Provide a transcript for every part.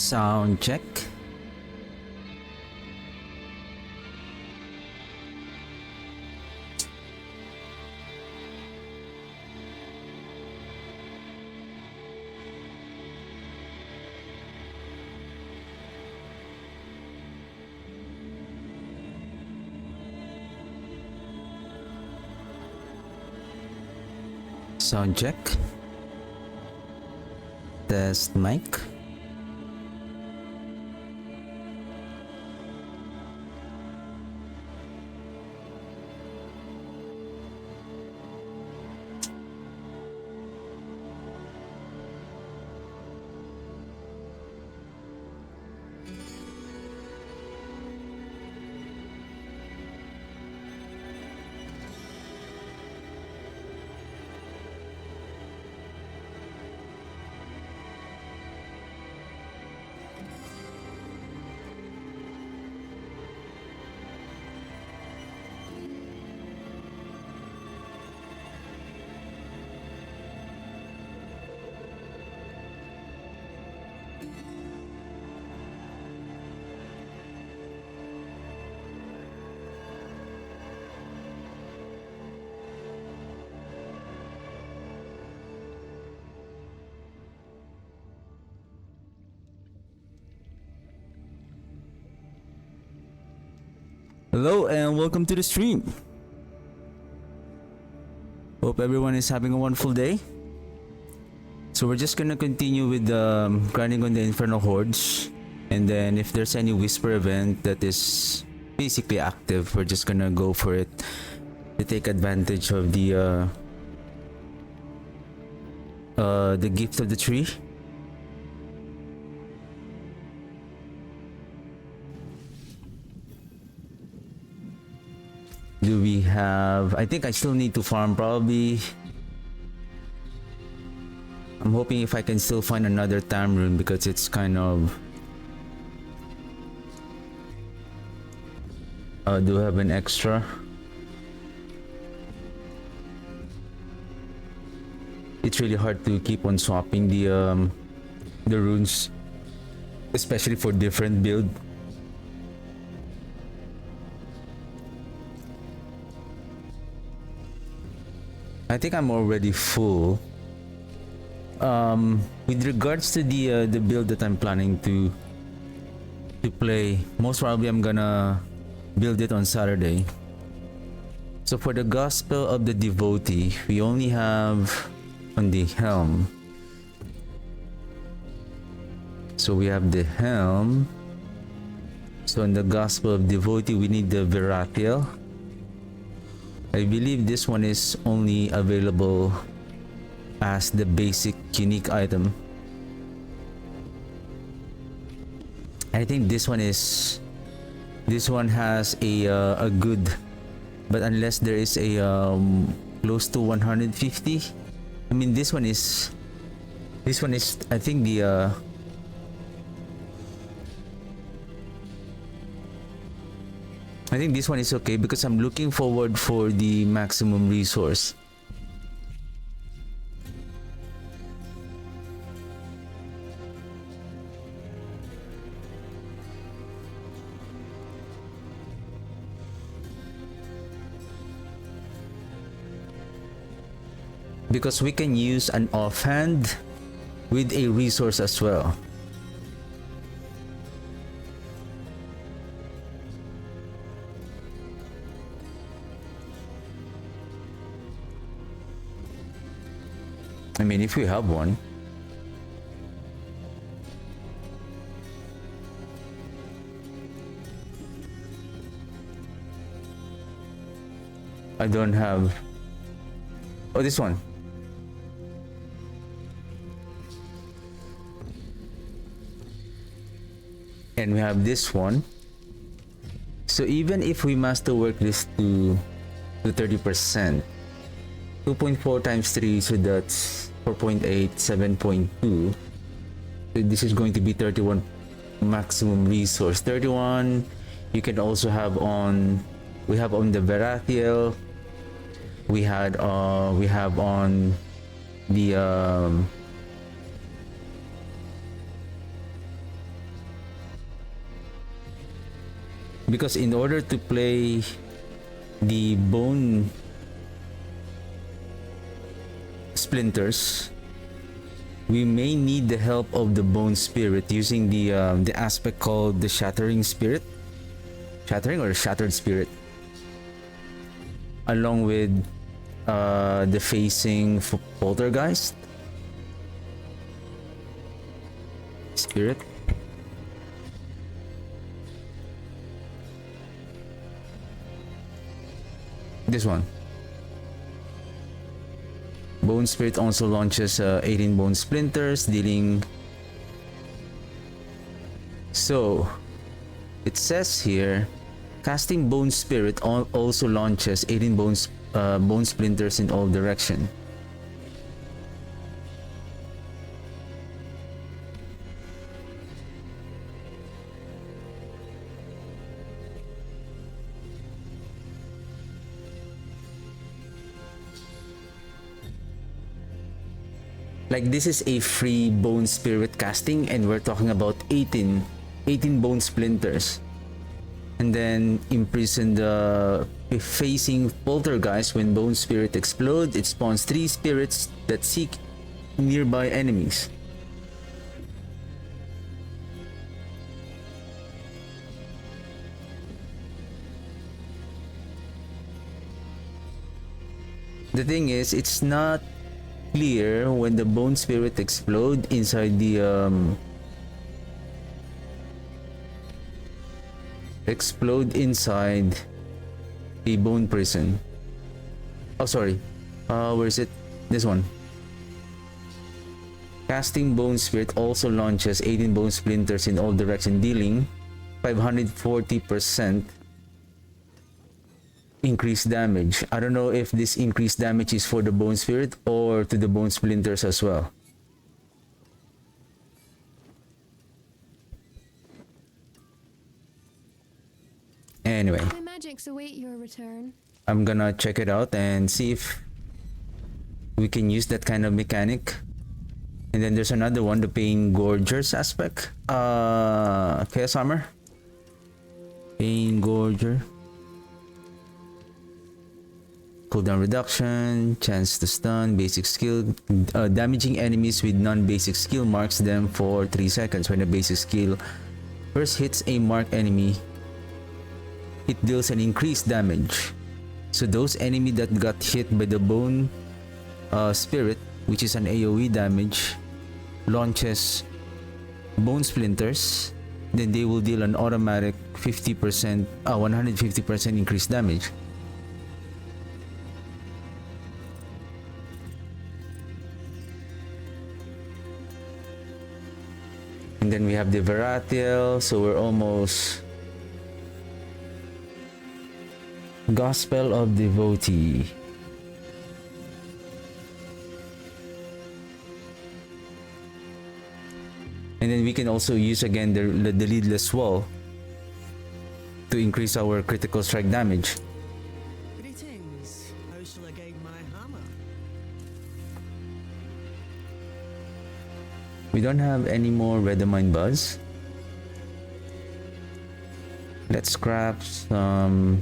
Sound check. Sound check. Test mic. Hello and welcome to the stream. Hope everyone is having a wonderful day. So we're just gonna continue with grinding on the Infernal Hordes, and then if there's any whisper event that is basically active, we're just gonna go for it to take advantage of the gift of the tree. Do we have... I think I still need to farm probably. I'm hoping if I can still find another time rune because it's kind of... do have an extra. It's really hard to keep on swapping the runes, especially for different build. I think I'm already full. With regards to the build that I'm planning to play, most probably I'm gonna build it on Saturday. So for the Gospel of the Devotee, we only have on the helm. So we have the helm. So in the Gospel of Devotee, we need the Veratiel. I believe this one is only available as the basic unique item. I think this one has a good, but unless there is a close to 150. I mean this one is I think the I think this one is okay because I'm looking forward for the maximum resource. Because we can use an offhand with a resource as well. I mean, if we have one. I don't have... Oh, this one. And we have this one. So even if we masterwork this to 30%, 2.4 times 3, so that's 4.8, 7.2. So this is going to be 31 maximum resource. 31 you can also have on... We have on the Veratiel. We have on the Because in order to play the bone splinters, we may need the help of the bone spirit using the aspect called the shattering spirit, shattering or shattered spirit, along with the facing poltergeist spirit. This one. Bone Spirit also launches 18 bone splinters, dealing... So, it says here, casting Bone Spirit also launches 18 bone splinters in all directions. Like, this is a free bone spirit casting, and we're talking about 18 bone splinters. And then imprison the facing poltergeist. When bone spirit explodes, it spawns 3 spirits that seek nearby enemies. The thing is, it's not clear when the bone spirit explode inside the bone prison. Oh, sorry. Where is it? This one. Casting Bone Spirit also launches 18 bone splinters in all directions, dealing 540% increased damage. I don't know if this increased damage is for the bone spirit or to the bone splinters as well. Anyway, my magics await your return. I'm gonna check it out and see if we can use that kind of mechanic. And then there's another one, the Pain Gorgers aspect. Chaos Armor. Pain Gorger. Cooldown reduction, chance to stun, basic skill. Damaging enemies with non-basic skill marks them for 3 seconds. When a basic skill first hits a marked enemy, it deals an increased damage. So those enemy that got hit by the bone spirit, which is an AoE damage, launches bone splinters, then they will deal an automatic 150% increased damage. And then we have the Varatiel, so we're almost... Gospel of Devotee. And then we can also use again the Leadless Wall to increase our critical strike damage. Greetings. How shall I guide my hammer? We don't have any more Redamine Buzz. Let's scrap some...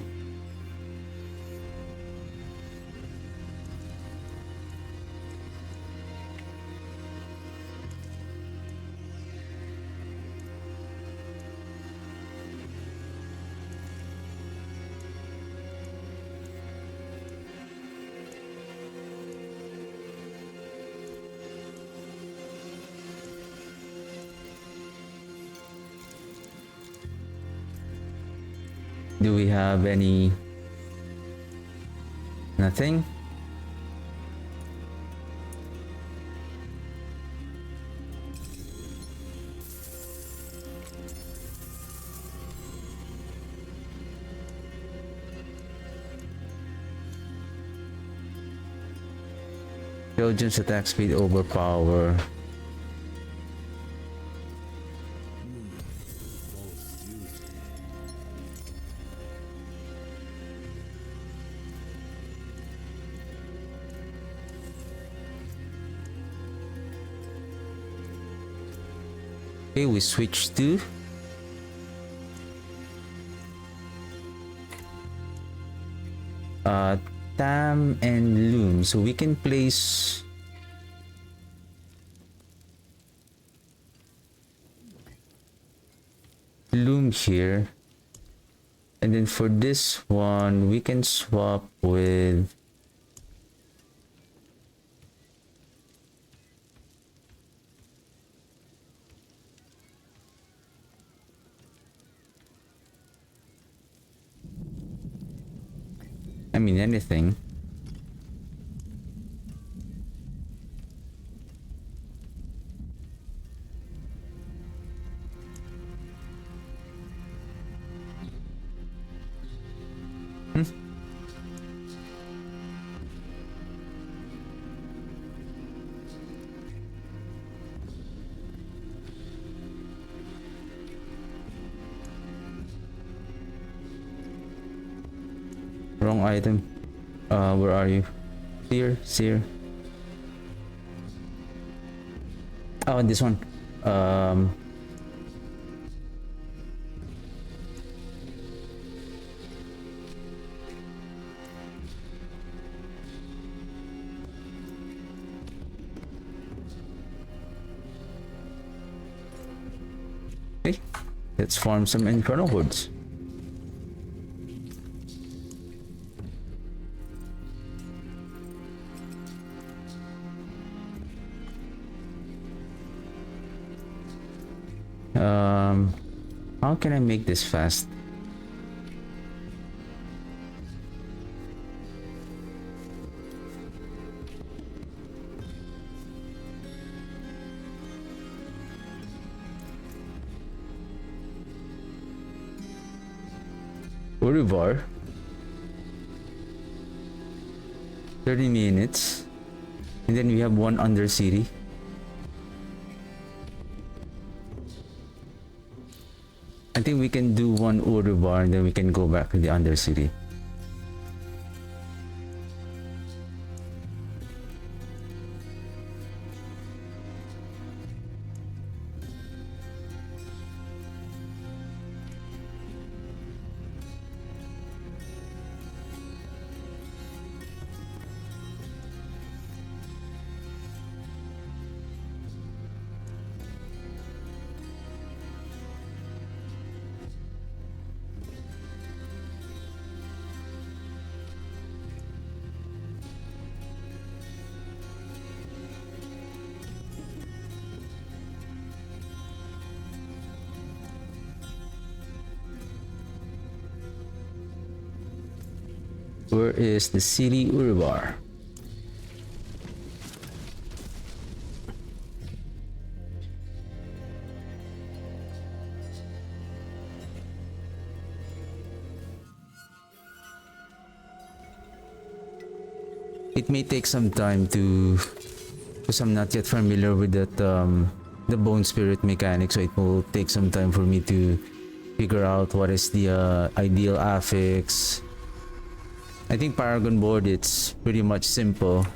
Do we have any? Nothing? Belgium's attack speed overpower. Okay, we switch to uh, Tam and Loom. So we can place Loom here. And then for this one, we can swap with I mean anything. Wrong item. Where are you? Seer. Oh, this one. Okay, let's farm some Infernal Hordes. How can I make this fast? Urivar. 30 minutes. And then we have one Undercity. I think we can do one Urivar and then we can go back to the Undercity. Where is the city Urivar? It may take some time to, because I'm not yet familiar with that the bone spirit mechanic, so it will take some time for me to figure out what is the ideal affix. I think Paragon board, it's pretty much simple.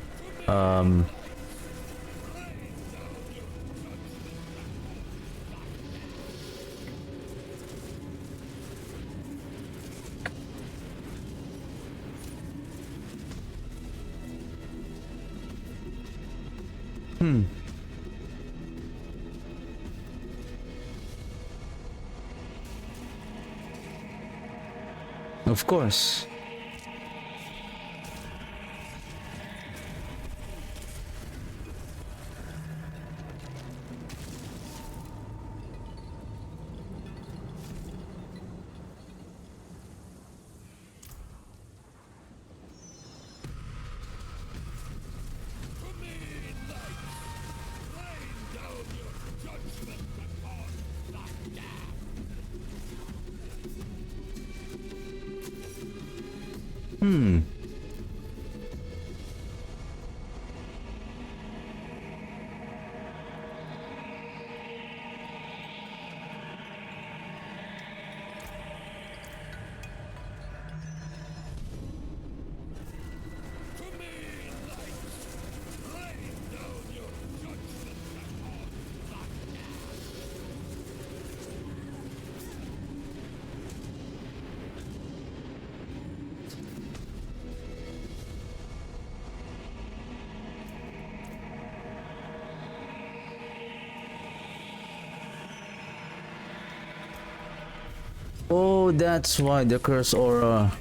Of course. Oh, that's why the curse aura.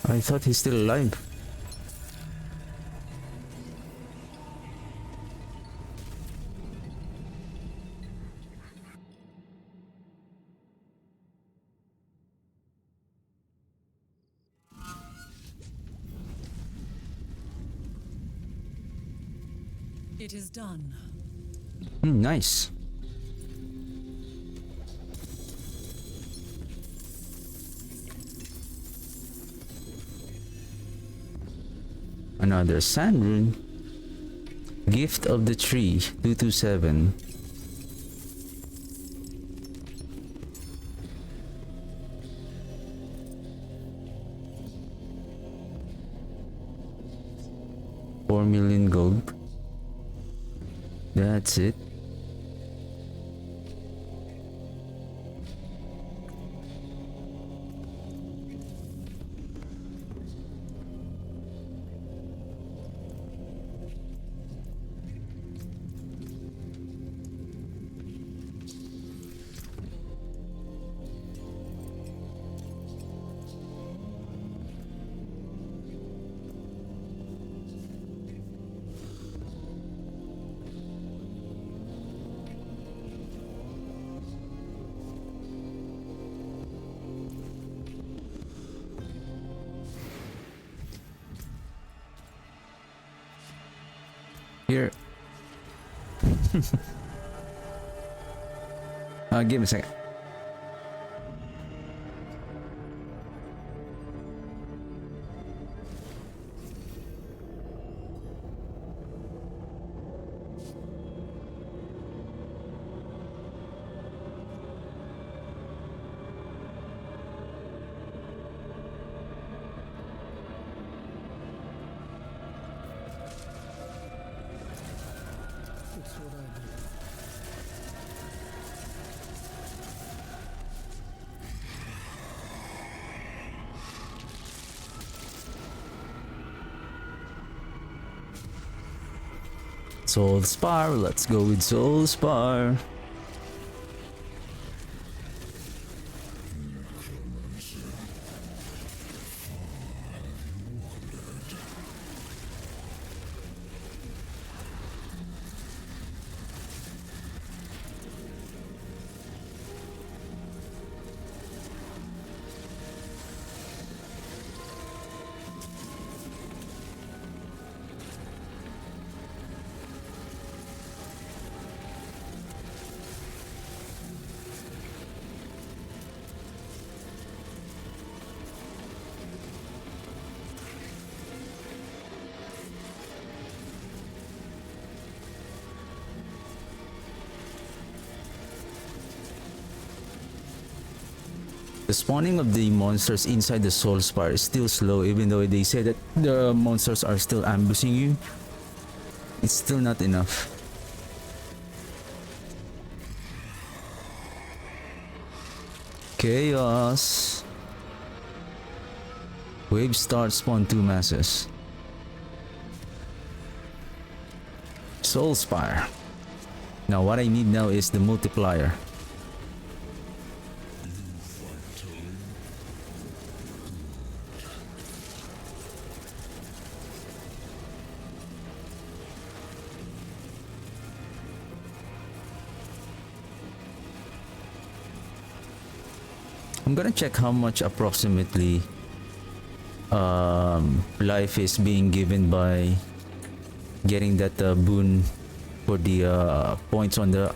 I thought he's still alive. It is done. Nice. Another sand rune. Gift of the tree 227. $4 million gold. That's it. Here. Give me a second. It's what I do. Soul Spar, let's go with Soul Spar. The spawning of the monsters inside the Soul Spire is still slow, even though they say that the monsters are still ambushing you. It's still not enough. Chaos. Wave start spawn 2 masses. Soul Spire. Now what I need now is the multiplier. I'm gonna check how much approximately life is being given by getting that boon for the points on the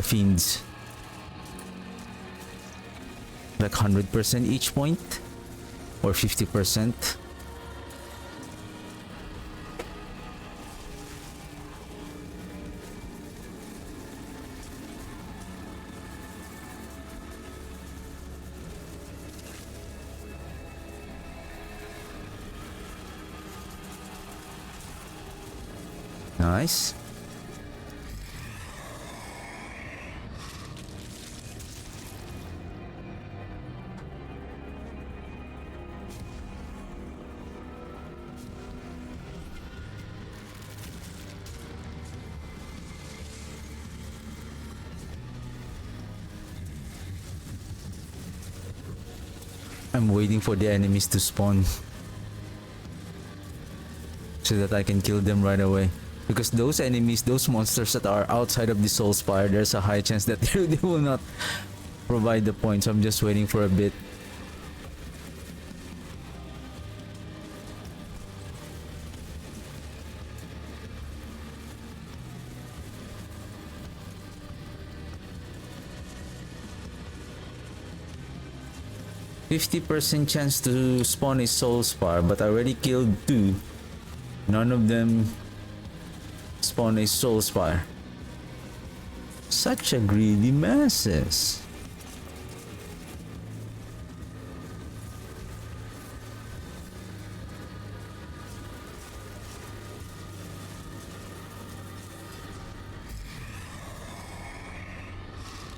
fiends. Like 100% each point or 50%. Nice. I'm waiting for the enemies to spawn so that I can kill them right away. Because those enemies, those monsters that are outside of the Soul Spire, there's a high chance that they will not provide the points. I'm just waiting for a bit. %50 chance to spawn a Soul Spire, but I already killed 2. None of them spawn a Soul Spire. Such a greedy masses.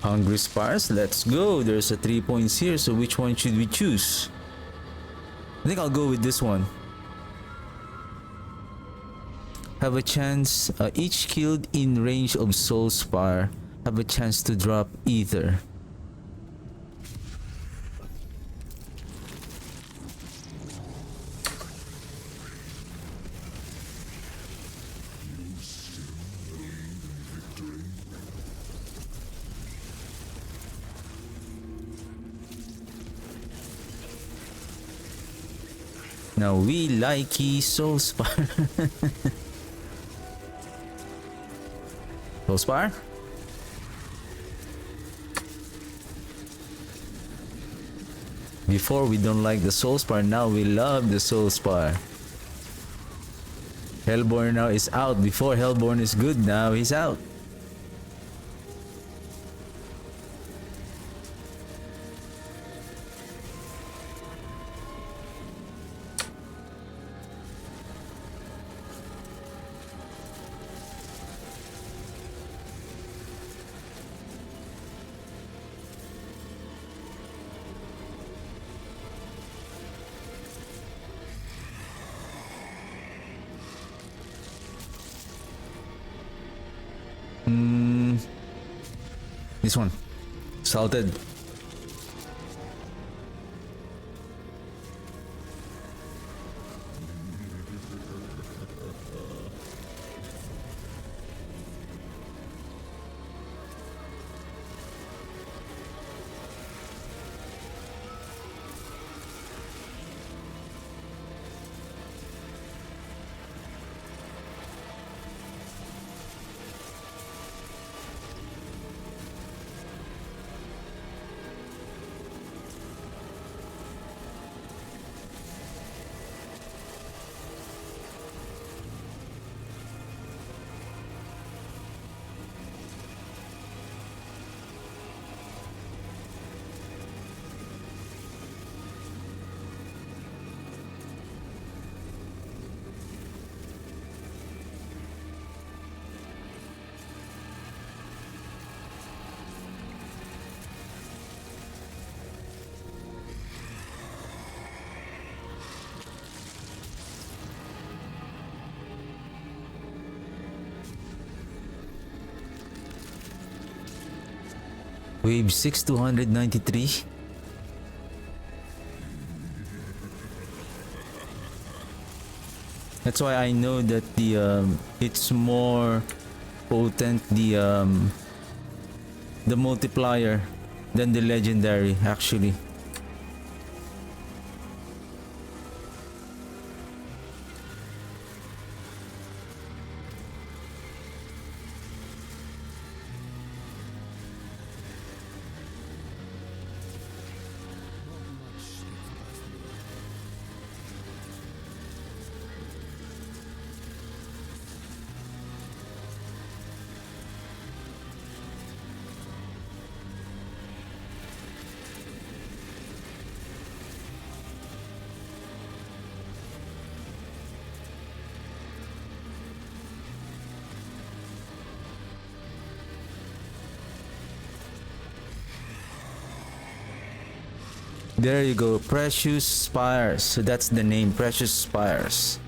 Hungry Spires, let's go. There's a 3 points here, so which one should we choose? I think I'll go with this one. Have a chance, each killed in range of Soul Spire have a chance to drop either. Now we likey Soul Spire. Soul Spire? Before we don't like the Soul Spire, now we love the Soul Spire. Hellborn now is out. Before Hellborn is good, now he's out. This one. Salted. Wave 6 293. That's why I know that the it's more potent, the multiplier than the legendary actually. There you go, Precious Spires. So that's the name, Precious Spires.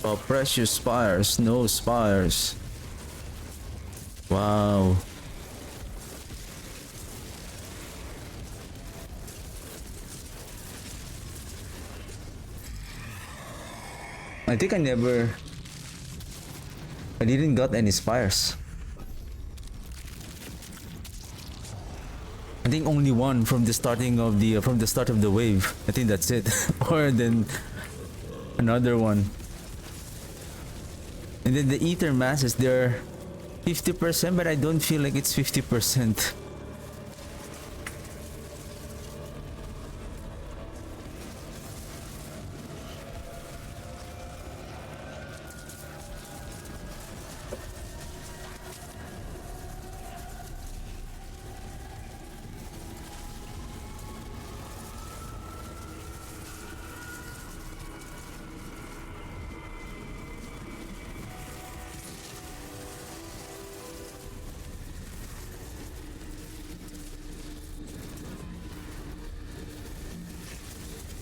Oh, Precious Spires, no spires. Wow. I think I didn't got any spires. I think only one from the starting of the from the start of the wave. I think that's it. Or then another one. And then the ether masses, they're 50%, but I don't feel like it's 50%.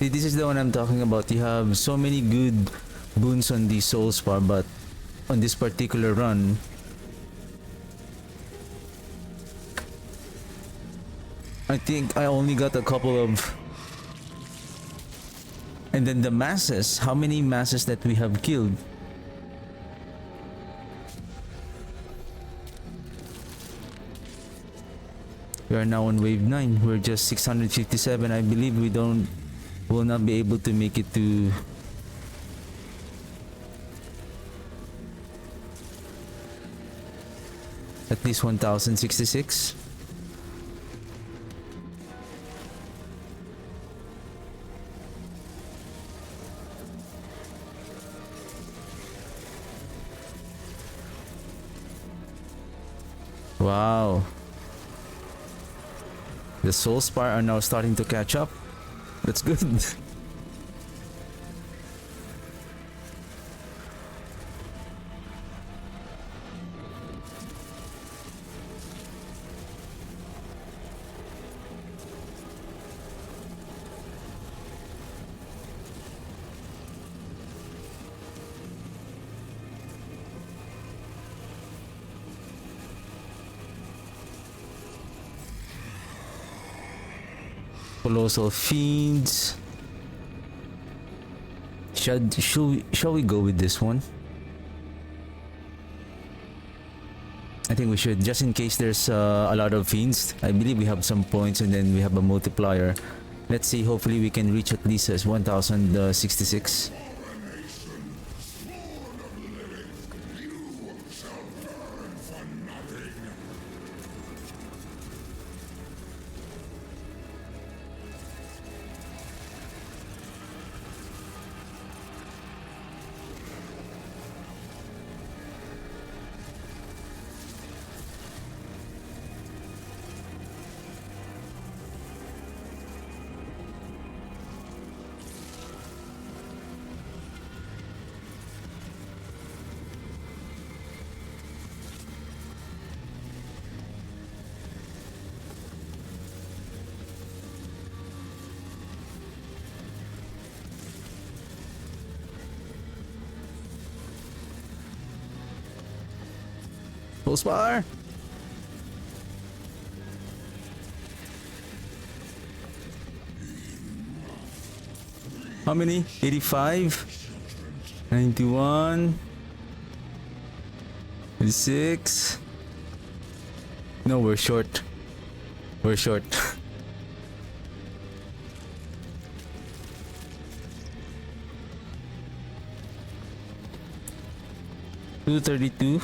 See, this is the one I'm talking about. You have so many good boons on the soul spar, but on this particular run, I think I only got a couple of. And then the masses, how many masses that we have killed? We are now on wave 9. We're just 657. I believe will not be able to make it to at least 1066. Wow. The soul spire are now starting to catch up. That's good. Colossal Fiends. Shall we go with this one? I think we should, just in case there's a lot of fiends. I believe we have some points and then we have a multiplier. Let's see, hopefully we can reach at least 1066. Full spar. How many? 85, 91, 86. No, we're short. We're short. 232.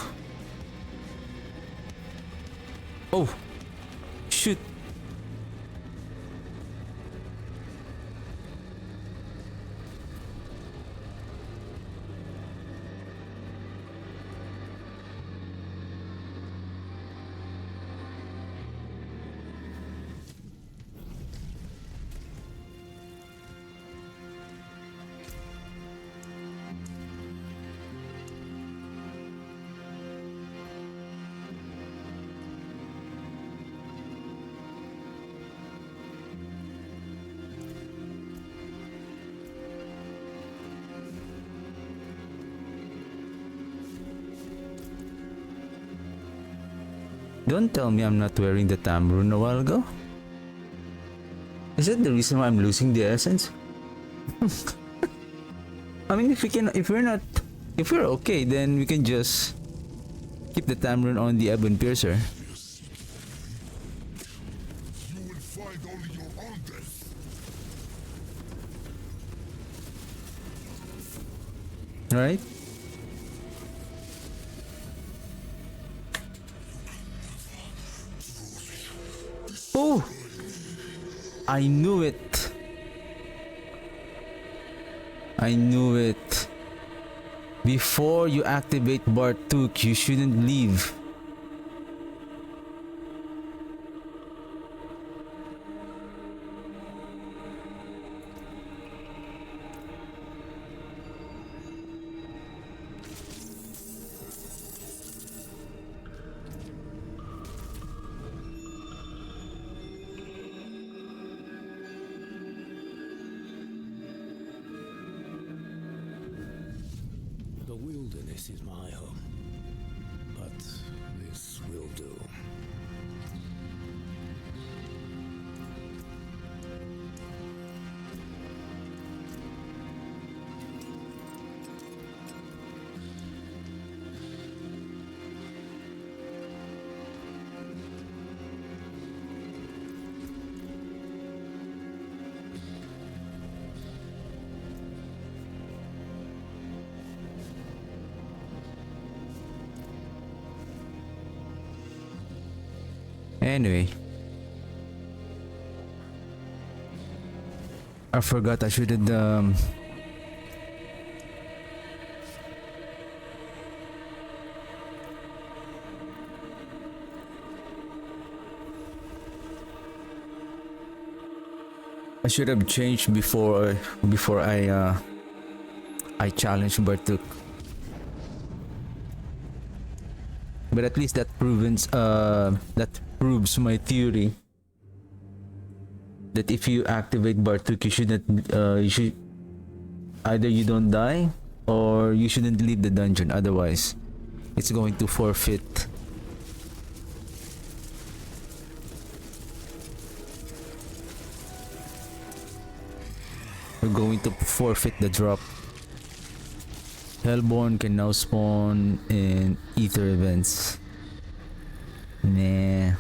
Oh, shoot. Don't tell me I'm not wearing the Tamrune a while ago. Is that the reason why I'm losing the essence? I mean, if we're okay, then we can just keep the Tamrune on the Ebon Piercer. You will find only your own death. Right? Oh! I knew it. I knew it. Before you activate Bartuk, you shouldn't leave. The wilderness is my home, but this will do. Anyway, I forgot I should have I should have changed before I challenged Bartuk. But at least that proves my theory that if you activate Bartuk, you should either you don't die or you shouldn't leave the dungeon. Otherwise, it's going to forfeit. We're going to forfeit the drop. Hellborn can now spawn in ether events. Nah.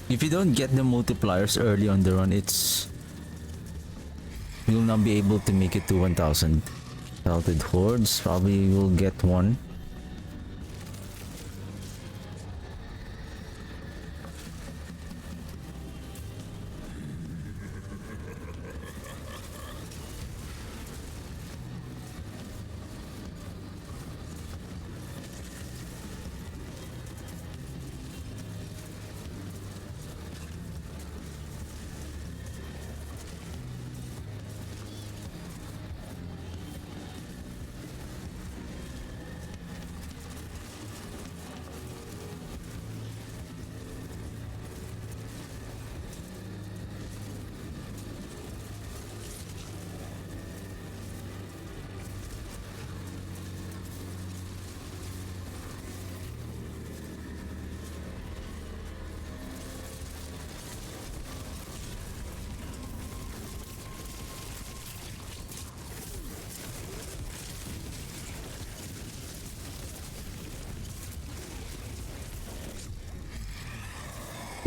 If you don't get the multipliers early on the run, you'll not be able to make it to 1000. Salted Hordes, probably will get one.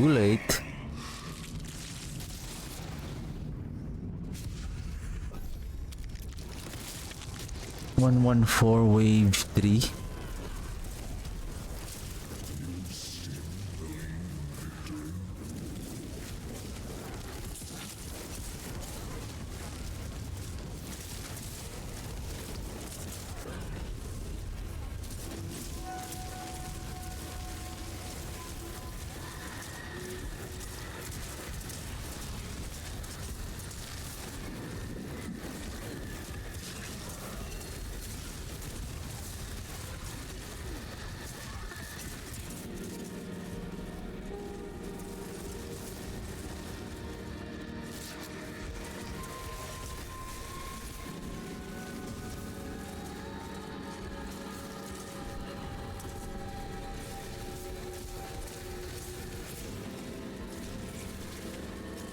Too late. $114 wave 3.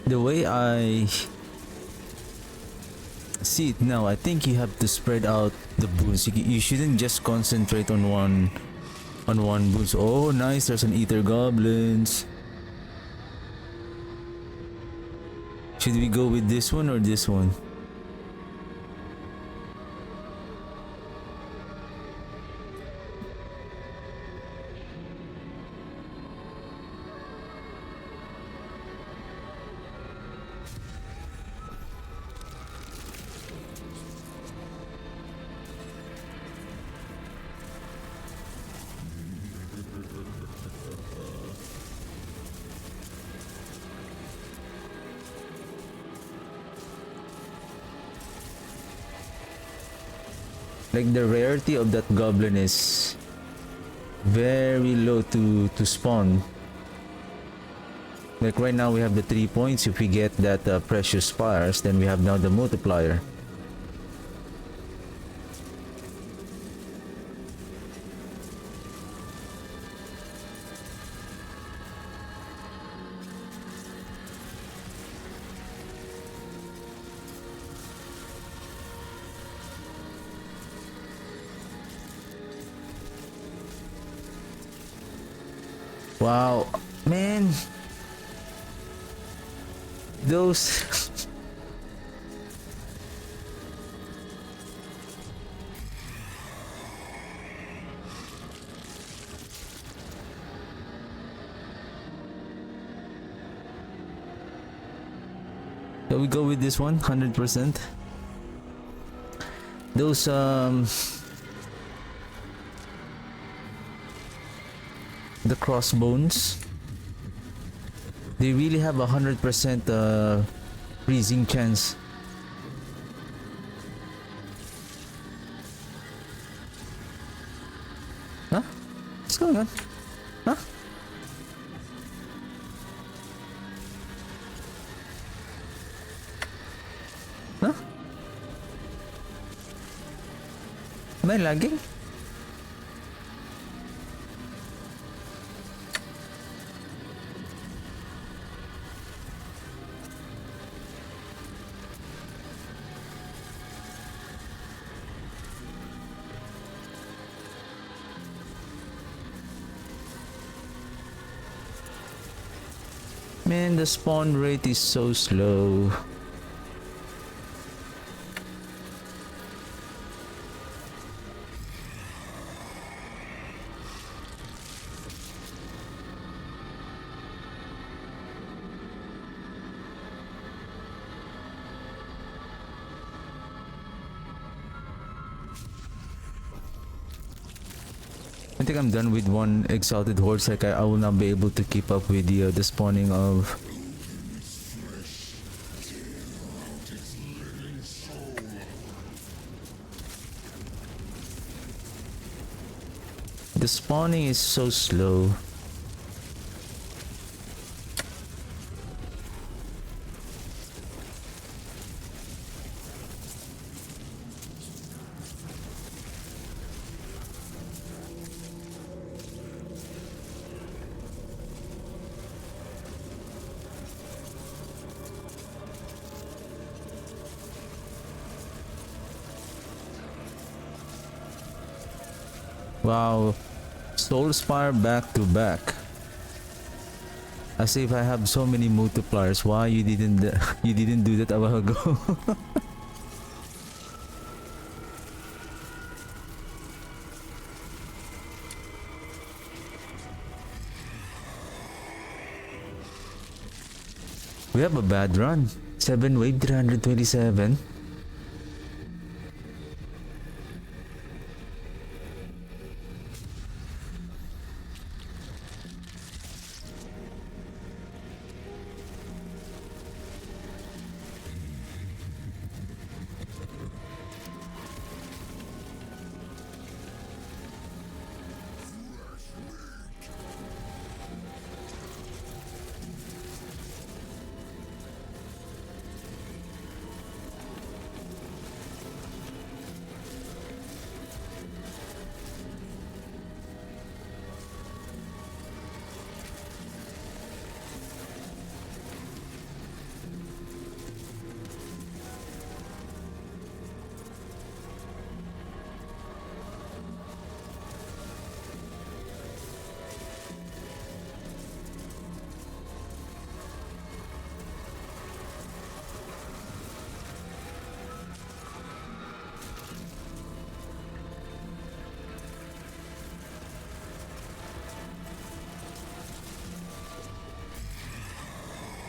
The way I see it now, I think you have to spread out the boons. You shouldn't just concentrate on one boons. Oh, nice! There's an Ether Goblins. Should we go with this one or this one? Like the rarity of that goblin is very low to spawn. Like right now we have the 3 points. If we get that precious spires, then we have now the multiplier. Wow, man, those so we go with this one 100%. Those the crossbones, they really have 100% freezing chance. Huh? What's going on? Huh? Huh? Am I lagging? Man, the spawn rate is so slow. I think I'm done with one exalted horse. Like I will not be able to keep up with the spawning of. The spawning is so slow. Wow, Soulspire back to back. As if I have so many multipliers. Why you didn't you didn't do that a while ago? We have a bad run. 7 wave 327.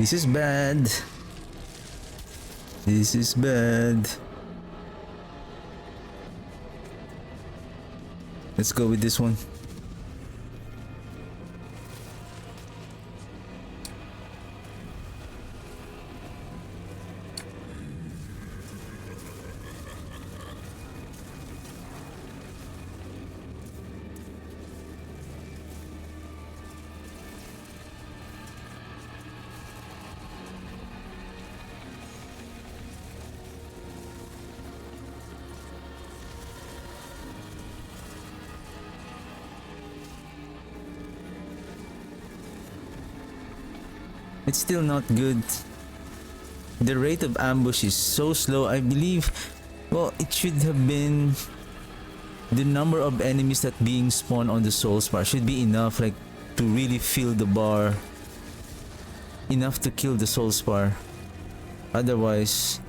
This is bad. This is bad. Let's go with this one. It's still not good. The rate of ambush is so slow. I believe, well, it should have been the number of enemies that being spawned on the soul spar should be enough, like, to really fill the bar. Enough to kill the soul spar. Otherwise,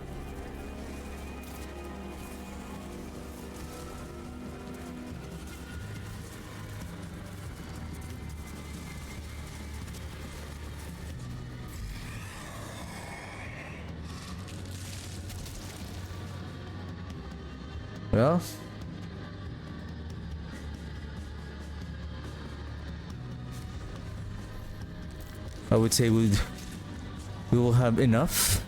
well, I would say we will have enough.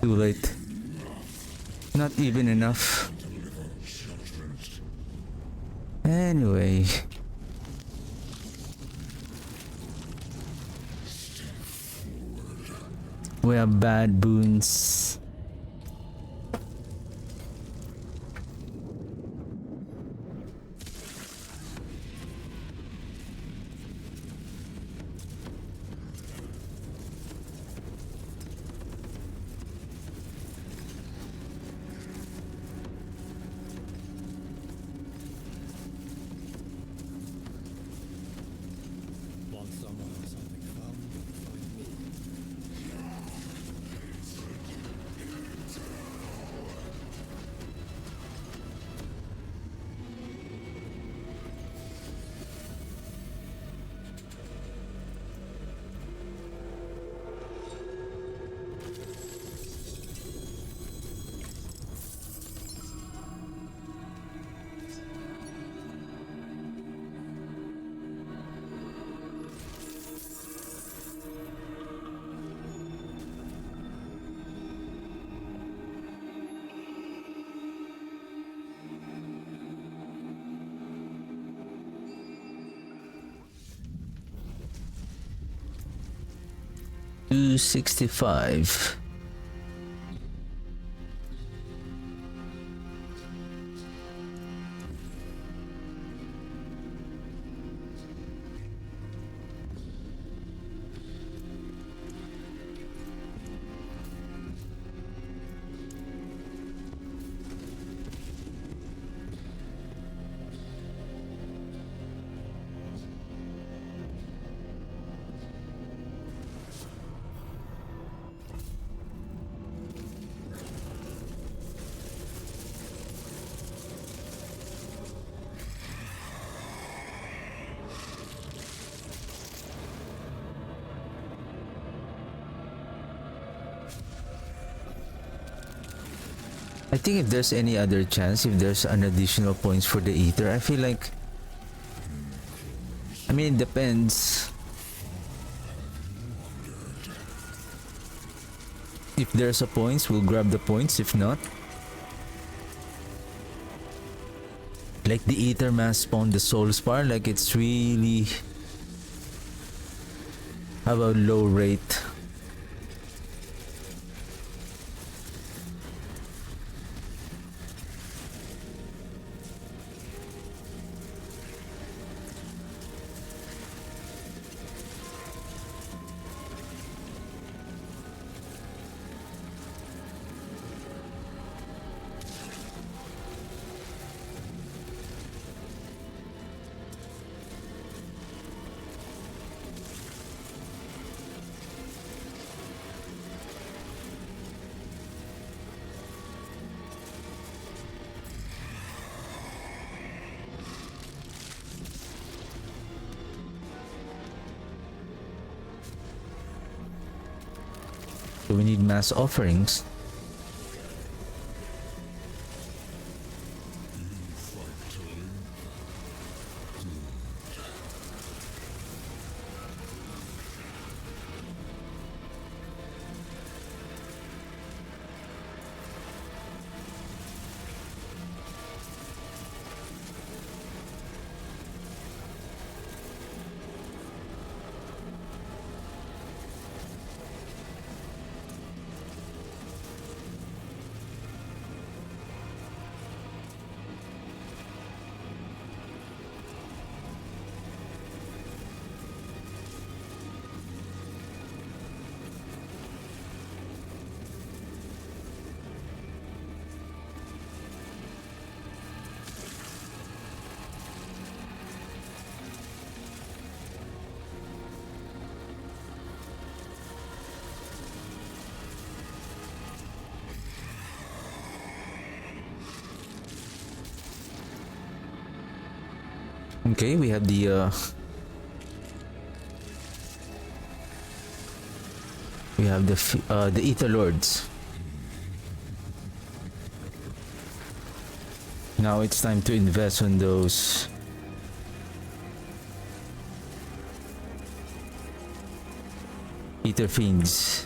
Too late. Not even enough. Anyway. We have bad boons. Want someone or something found? Find me. 265. I think if there's any other chance, if there's an additional points for the ether, I feel like, I mean, it depends. If there's a points, we'll grab the points. If not, like the ether mass spawn the soul spar, like it's really have a low rate. So we need mass offerings. Okay, we have the the Ether Lords. Now it's time to invest on those Ether Fiends.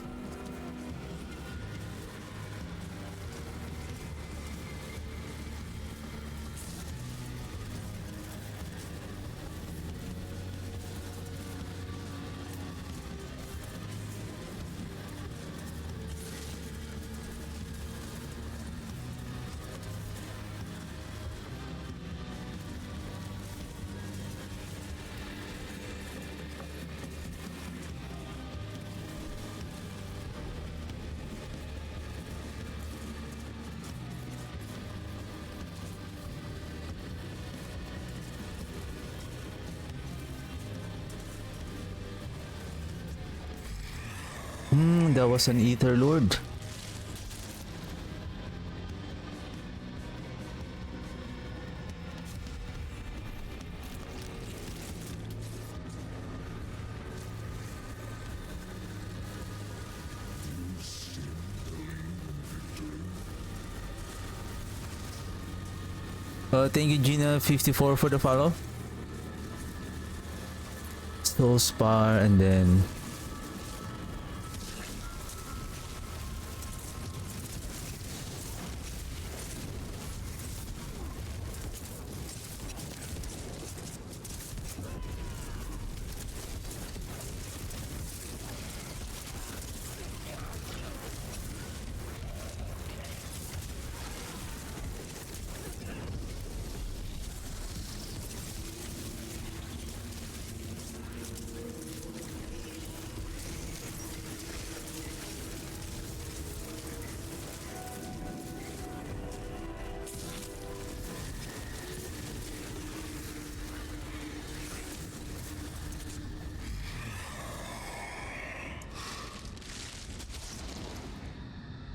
That was an Ether Lord. Thank you, Gina54 for the follow. Soul Spar and then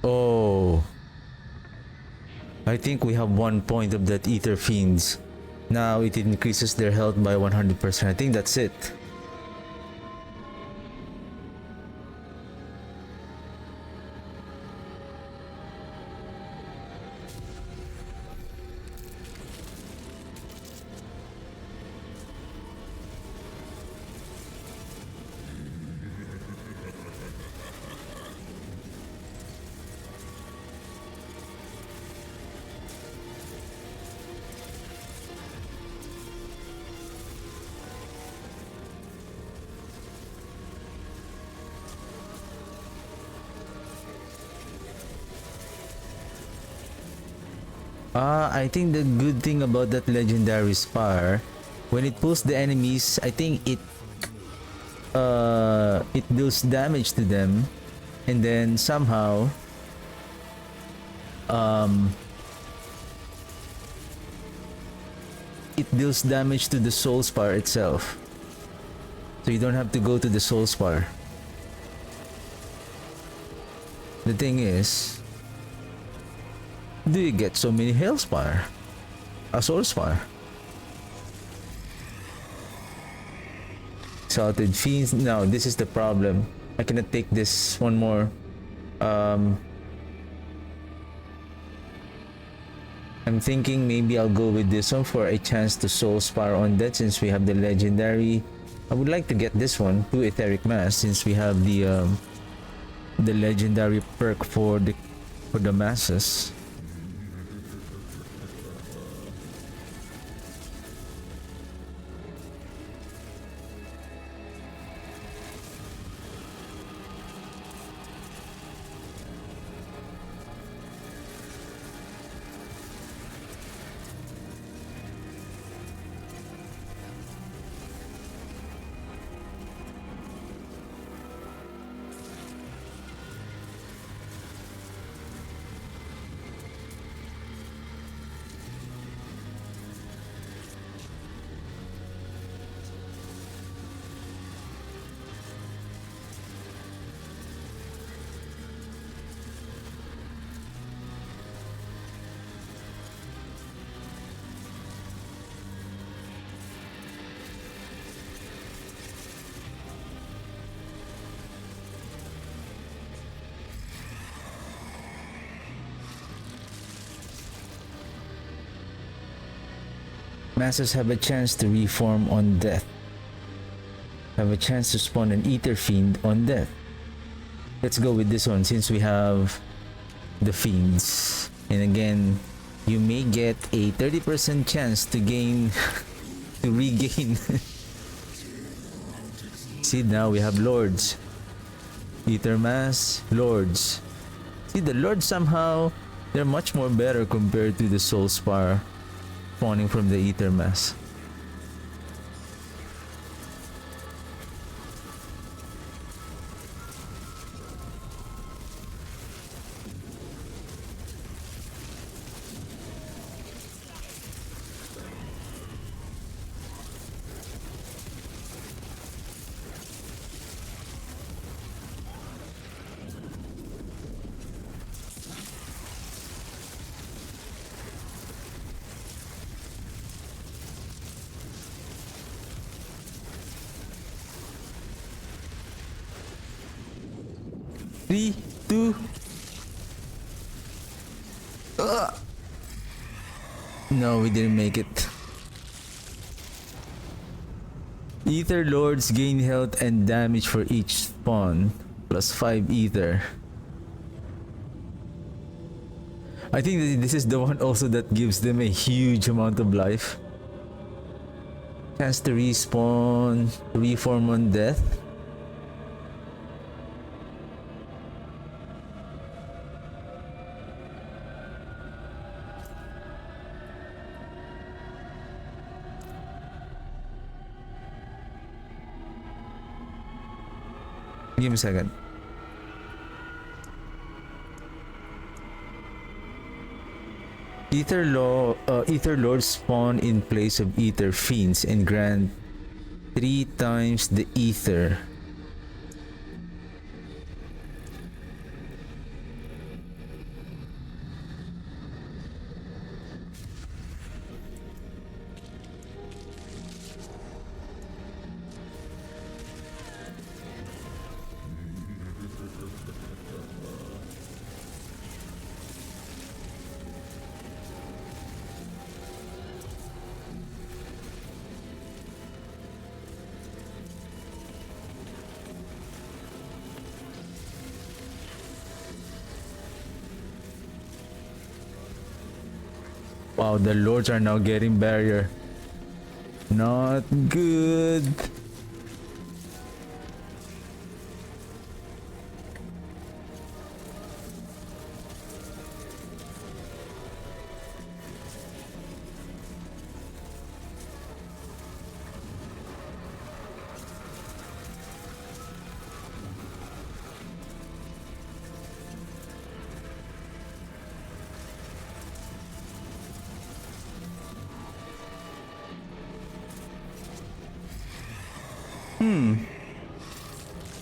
oh, I think we have 1 point of that Ether Fiends. Now it increases their health by 100%. I think that's it. I think the good thing about that legendary spar, when it pulls the enemies, I think it deals damage to them, and then somehow it deals damage to the soul spar itself. So you don't have to go to the soul spar. The thing is, do you get so many Hell Spar? A Soul Spar? Salted Fiends? No, this is the problem. I cannot take this one more. I'm thinking maybe I'll go with this one for a chance to Soul Spar on that, since we have the legendary. I would like to get this one to Etheric Mass, since we have the legendary perk for the masses. Masses have a chance to reform on death. Have a chance to spawn an Ether Fiend on death. Let's go with this one since we have the Fiends. And again, you may get a 30% chance to gain, to regain. See, now we have Lords. Ether Mass, Lords. See, the Lords somehow, they're much more better compared to the Soul Spar spawning from the Ether Mass. 3, 2. No, we didn't make it. Ether Lords gain health and damage for each spawn, plus 5 ether. I think that this is the one also that gives them a huge amount of life. Chance to respawn, reform on death. Give me a second. Ether Lords spawn in place of Ether Fiends and grant 3 times the Ether. Wow, the lords are now getting barrier. Not good.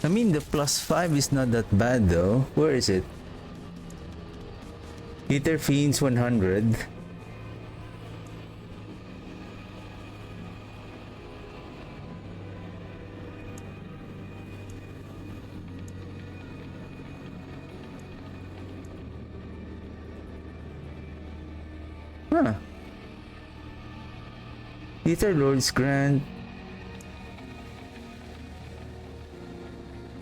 I mean, the plus 5 is not that bad though. Where is it? Ether Fiends 100. Huh. Ether Lords grant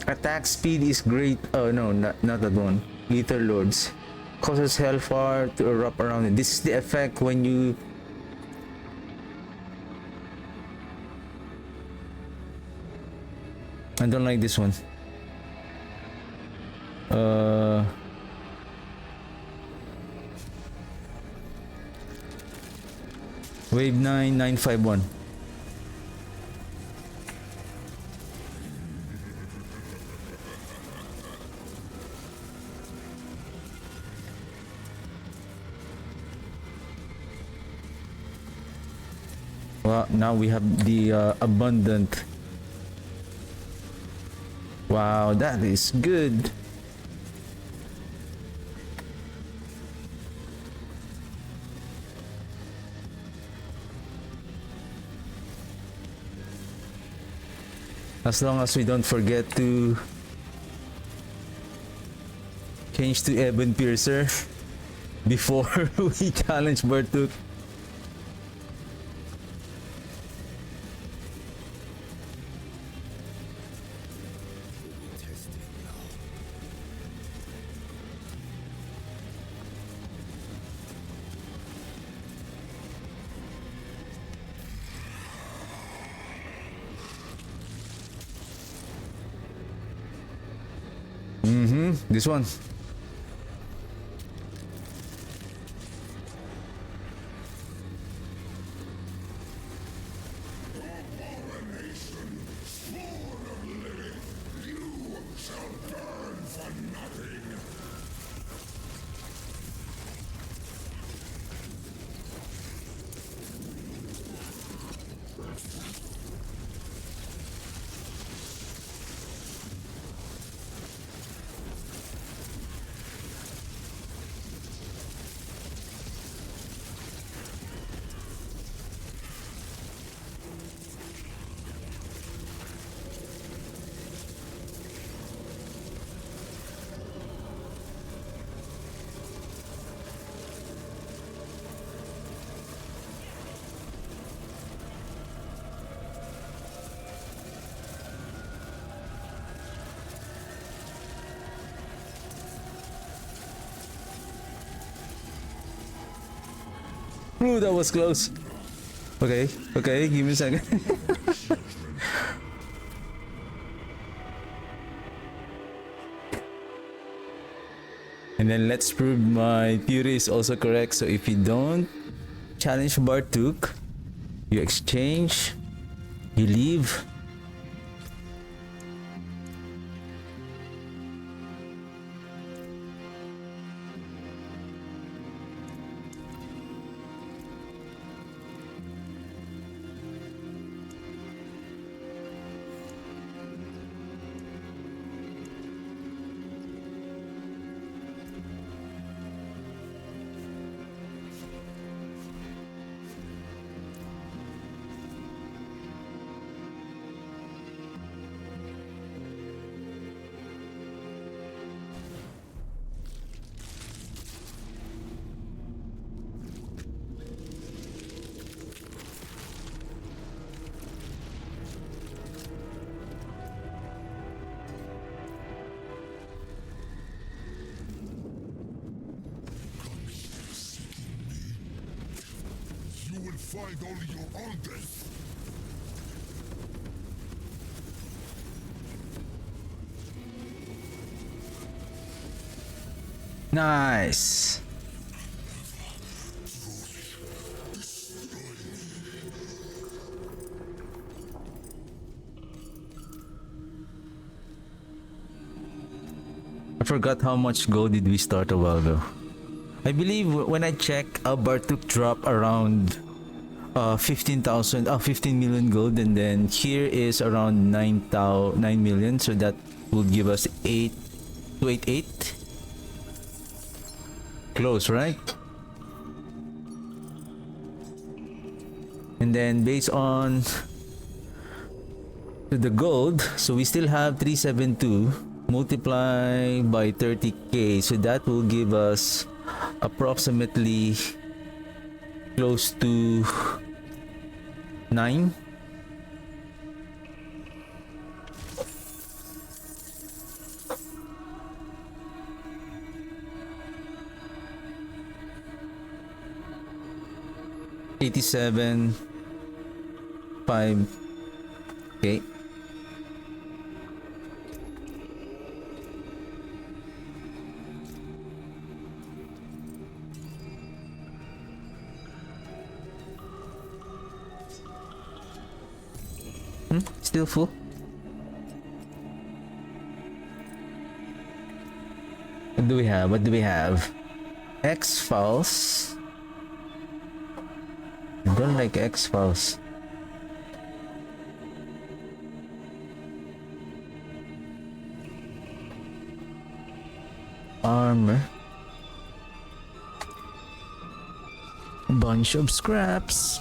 attack speed is great. Oh no, not that one. Ether Lords causes hellfire to erupt around it. This is the effect when you I don't like this one. Wave 9951. Well, now we have the abundant. Wow, that is good. As long as we don't forget to change to Ebon Piercer before we challenge Bartuk. This one. Ooh, that was close. Okay, okay, give me a second. And then let's prove my theory is also correct. So if you don't challenge Bartuk, you exchange, you leave. You will find only your own death. Nice. I forgot how much gold did we start a while ago. I believe when I check, Bartuk drop around 15,000, 15 million gold, and then here is around 9 million, so that will give us 8. Close, right? And then based on the gold, so we still have 372 multiply by 30k, so that will give us approximately close to 9. $87 5. Okay. Still full. What do we have? What do we have? X files. I don't like X files. Armor. Bunch of scraps.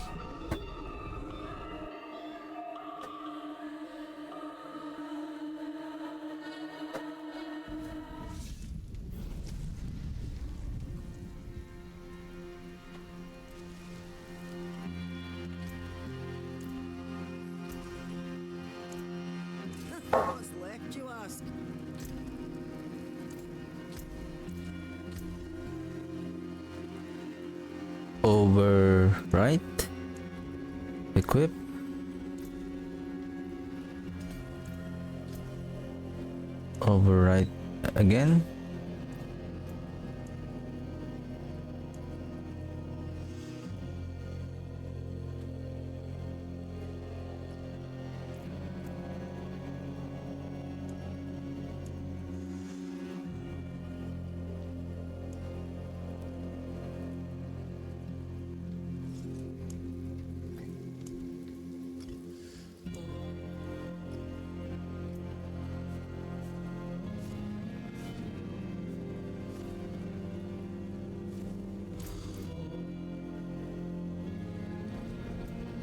What's left, you ask? Overwrite. Equip. Overwrite again.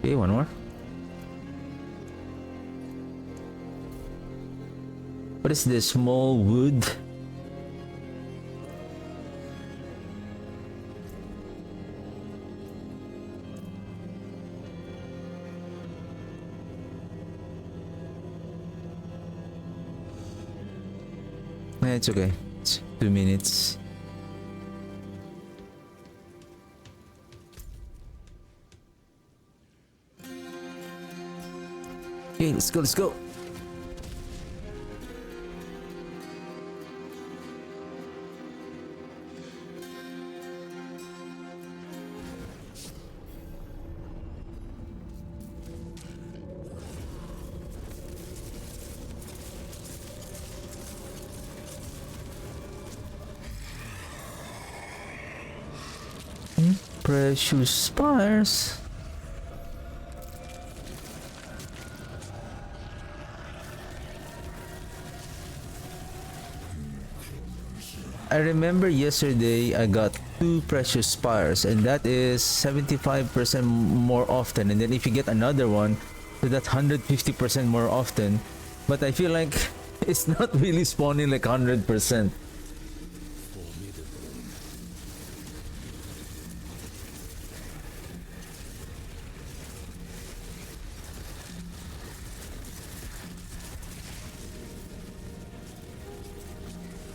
Okay, one more. What is this? Small wood? It's okay. It's 2 minutes. Okay, let's go, let's go. Precious spires. I remember yesterday I got 2 precious spires, and that is 75% more often, and then if you get another one, so that's 150% more often. But I feel like it's not really spawning like 100%.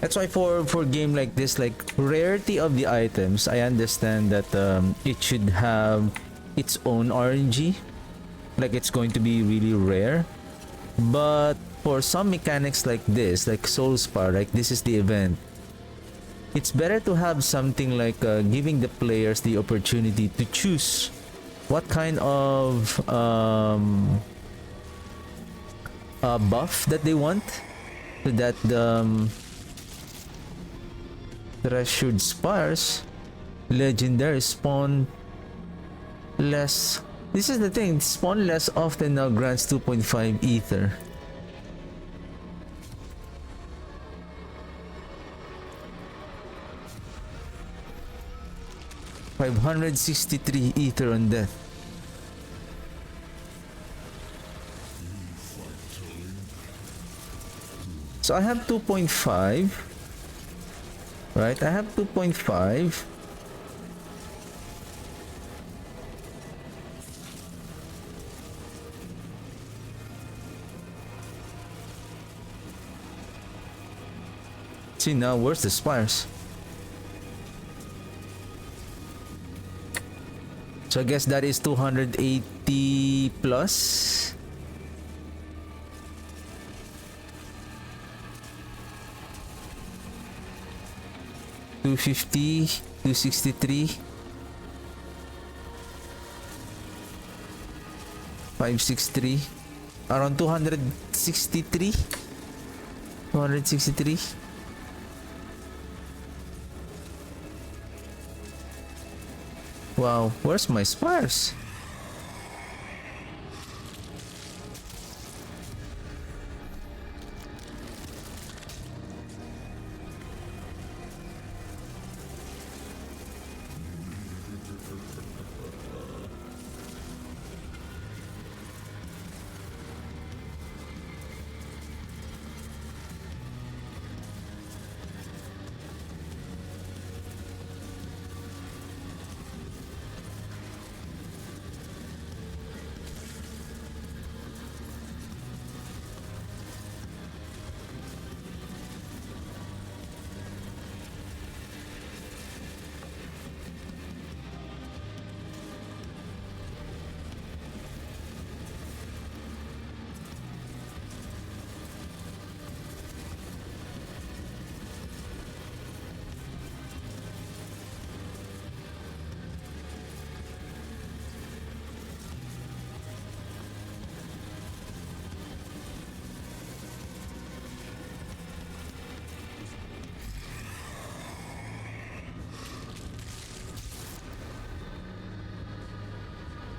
That's why for game like this, like rarity of the items, I understand that it should have its own RNG, like it's going to be really rare. But for some mechanics like this, like Soul Spar, like this is the event, it's better to have something like giving the players the opportunity to choose what kind of buff that they want, so that treasured spires legendary spawn less. This is the thing, spawn less often now grants 2.5 ether. $563 ether on death. So I have 2.5. Right, I have 2.5. See now, where's the spires? So I guess that is 280 plus. $250, $263, $563, around 263. Wow, where's my spires?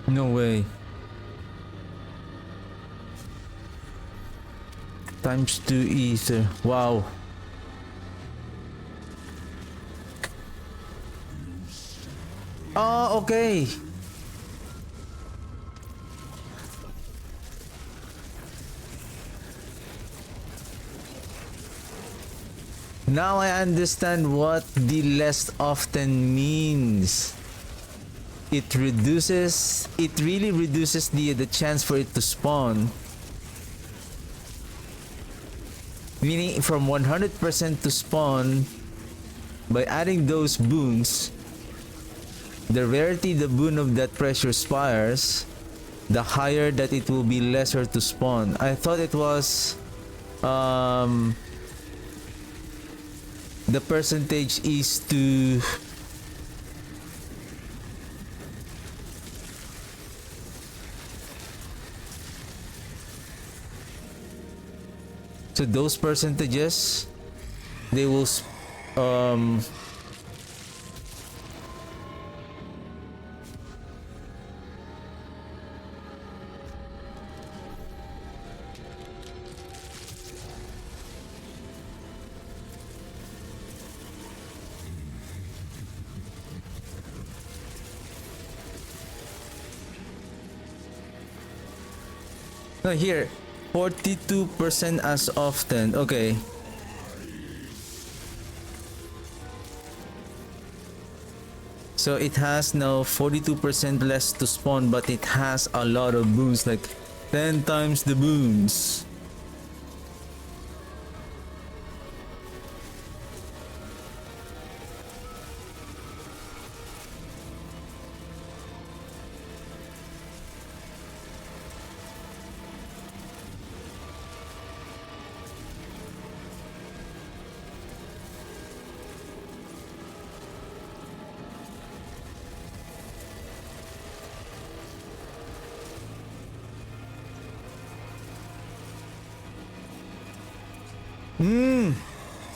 No way. Times 2 ether. Wow. Oh, okay. Now I understand what the less often means. It really reduces the chance for it to spawn. Meaning from 100% to spawn, by adding those boons, the rarity, the boon of that pressure spires, the higher that it will be, lesser to spawn. I thought it was the percentage is to those percentages, they will no, here 42% as often. Okay. So it has now 42% less to spawn, but it has a lot of boons, like 10 times the boons.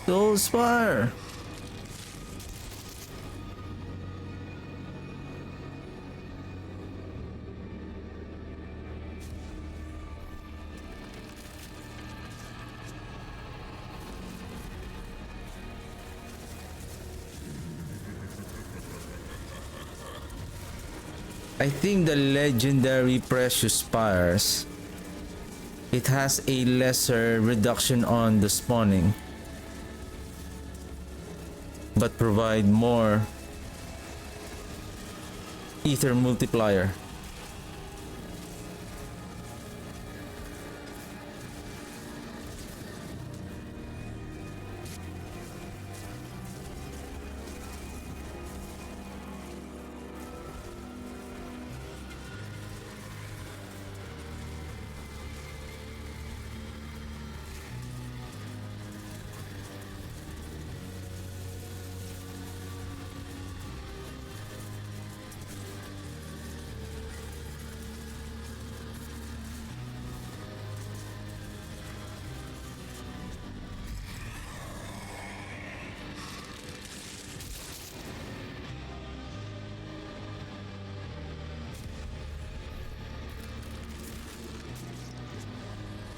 Soulspire. I think the legendary precious spires, it has a lesser reduction on the spawning, but provide more ether multiplier.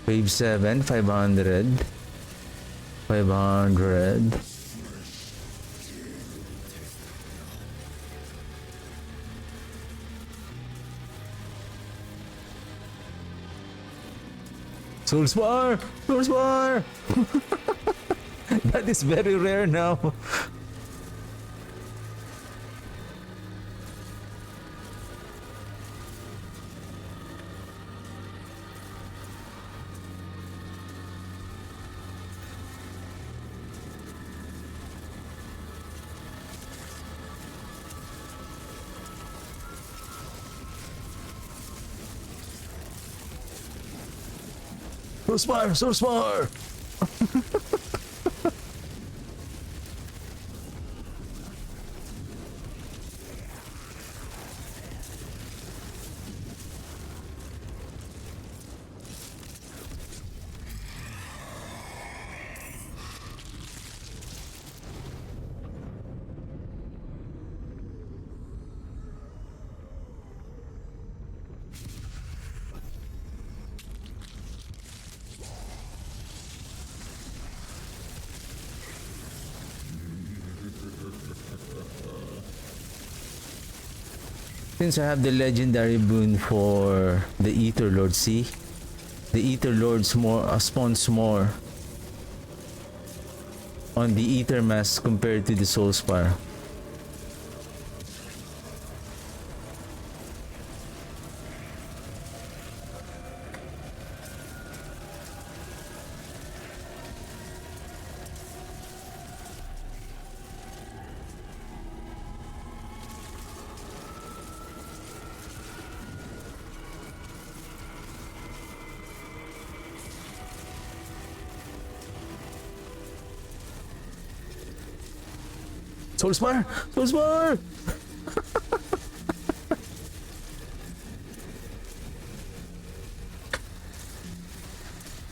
Wave 7, 500. 500. Soulspire! Soulspire! That is very rare now. Soulspire! Soulspire! Since I have the legendary boon for the Ether Lord, see? The Ether Lords more spawns more on the Ether Mass compared to the Soulspire. Soul Spire! Soul Spire!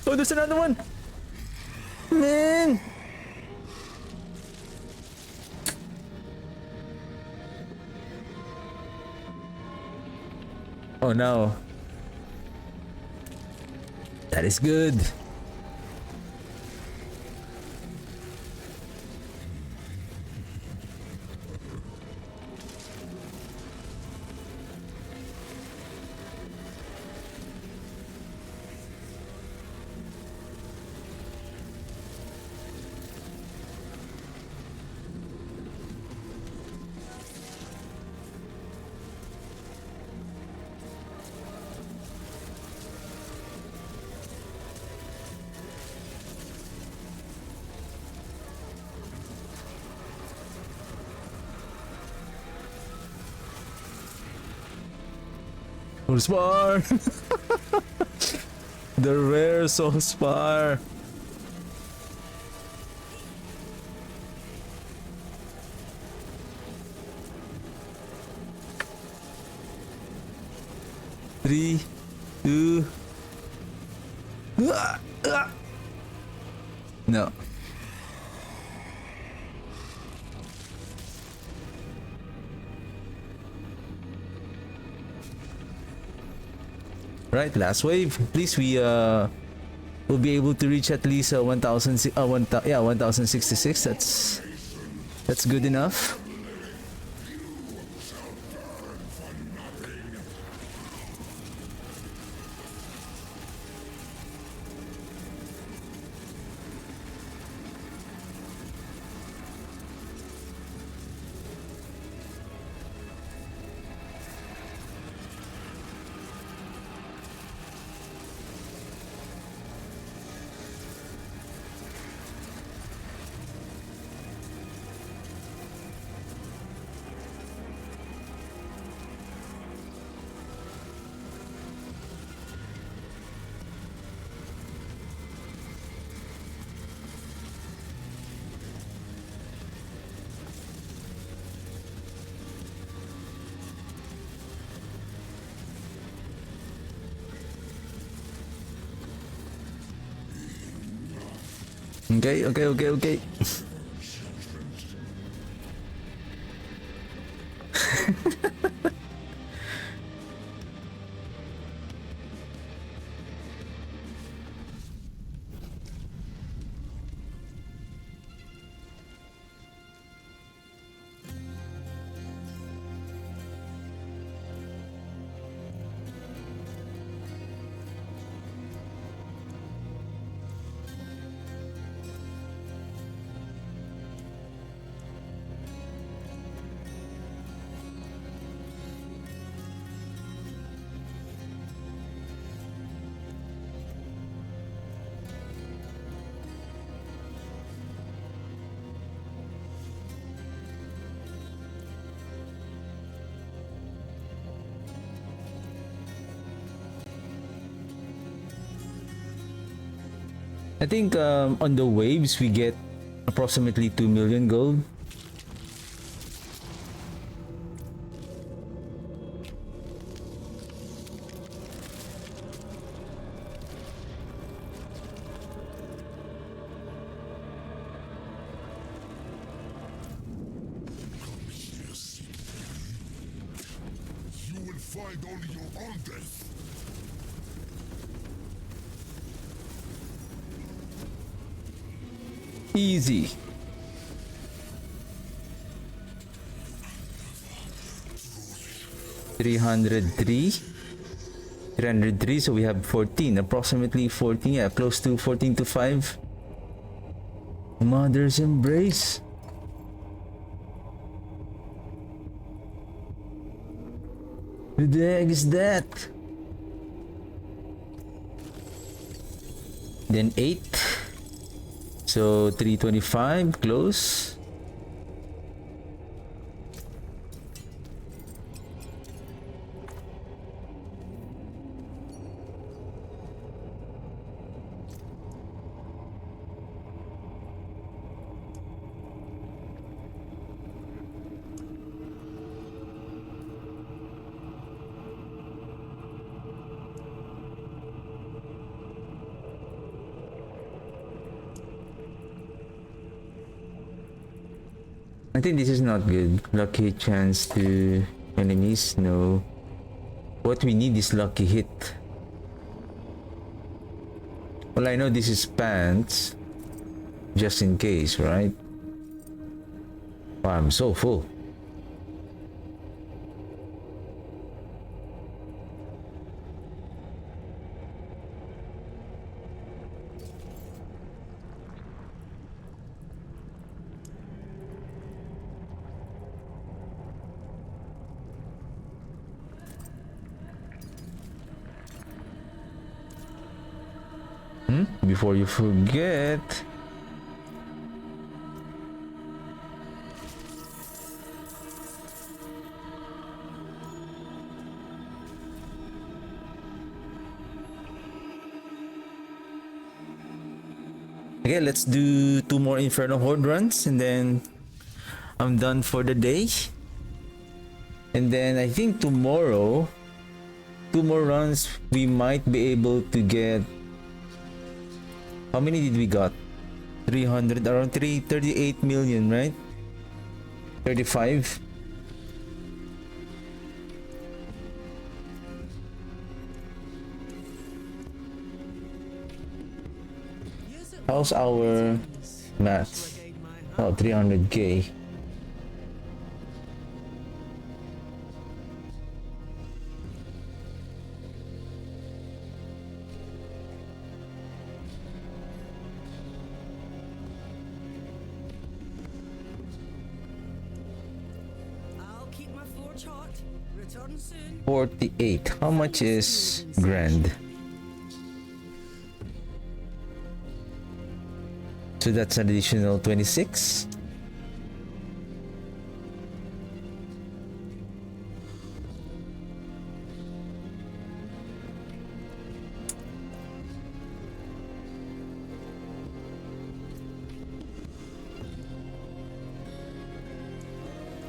Oh, there's another one! Man! Oh no. That is good. Soul Spire! The rare Soul Spire! Three, two. No. Right, last wave. Please, we will be able to reach at least 1066. That's good enough. Okay. I think on the waves we get approximately 2 million gold. You will find only your own death. Easy. $303, so we have 14, approximately 14, yeah, close to 14 to 5. Mother's embrace. Who the heck is that? Then 8. So 325, close. I think this is not good. Lucky chance to enemies. No. What we need is lucky hit. Well, I know this is pants. Just in case, right? Wow, I'm so full. Before you forget, okay, let's do 2 more Infernal Horde runs and then I'm done for the day. And then I think tomorrow, 2 more runs, we might be able to get. How many did we got? 300, around 38 million, right? 35. How's our maths? Oh, 300k. I'll keep my floor chart. Return soon. 48. How much is grand? So that's an additional 26.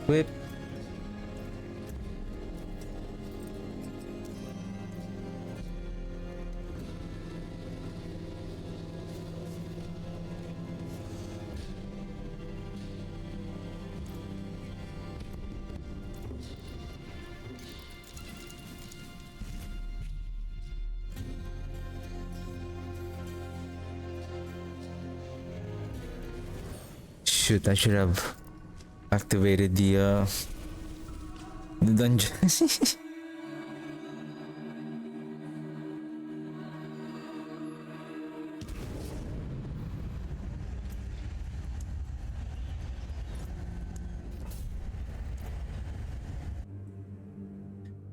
Whip. Shoot, I should have activated the dungeon.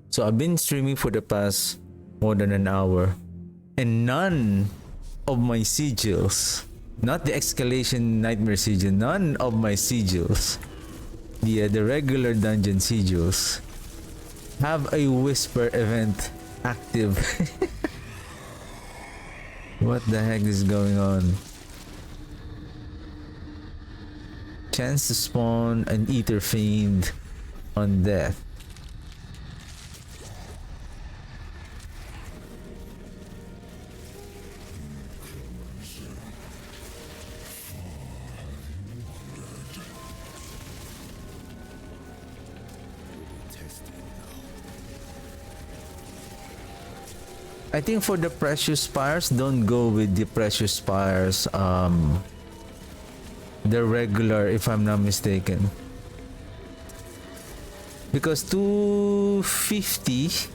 So I've been streaming for the past more than an hour and none of my sigils, not the escalation nightmare sigil, none of my sigils, the regular dungeon sigils, have a whisper event active. What the heck is going on? Chance to spawn an ether fiend on death. I think for the precious spires, don't go with the precious spires. The regular, if I'm not mistaken, because 250,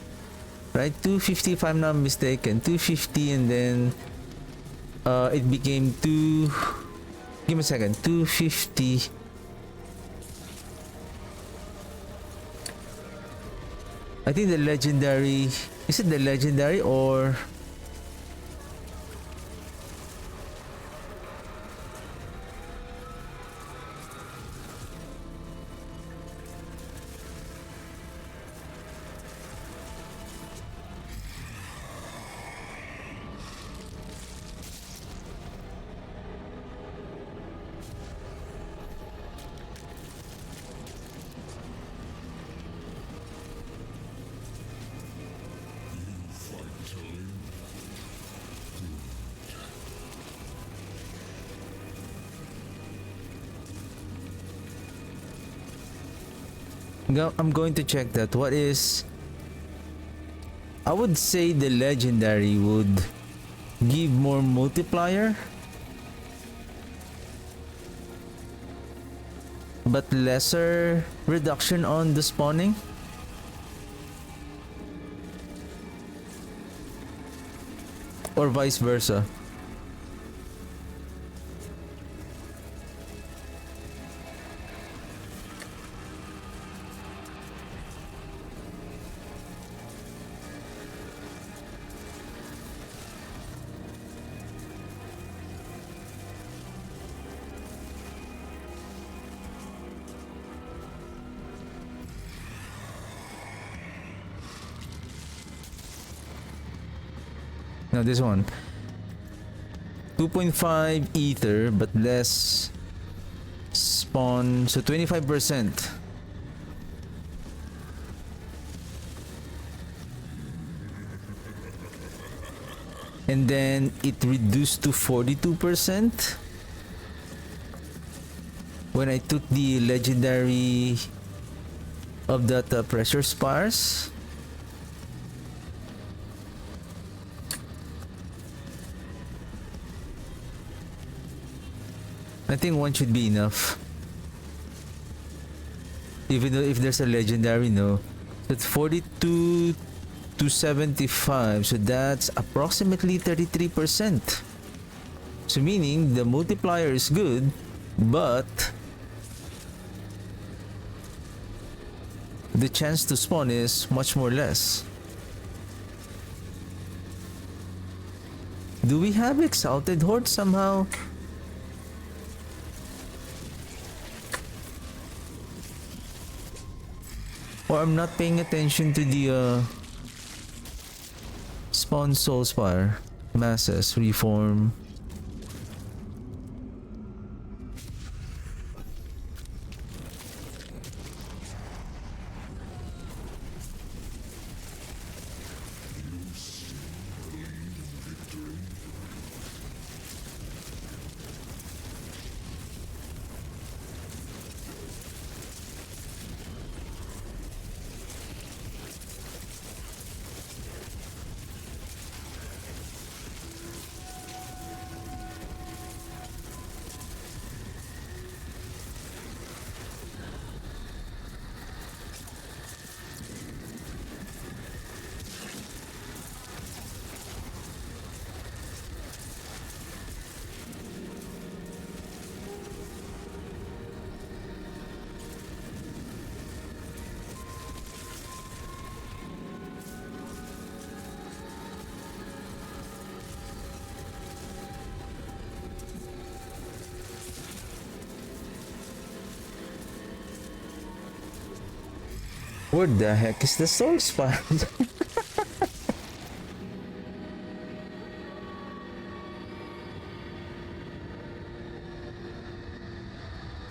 right? 250, if I'm not mistaken, 250, and then it became two. Give me a second. 250. I think the legendary. Is it the legendary or? I'm going to check that. What is... I would say the legendary would give more multiplier, but lesser reduction on the spawning. Or vice versa. Now this one, 2.5 ether but less spawn, so 25%. And then it reduced to 42% when I took the legendary of that pressure spars. I think one should be enough. Even though if there's a legendary, no. That's 42 to 75, so that's approximately 33%. So meaning the multiplier is good, but the chance to spawn is much more less. Do we have Exalted Horde somehow? Or I'm not paying attention to the spawn Soulspire, masses, reform. What the heck is the soul spot?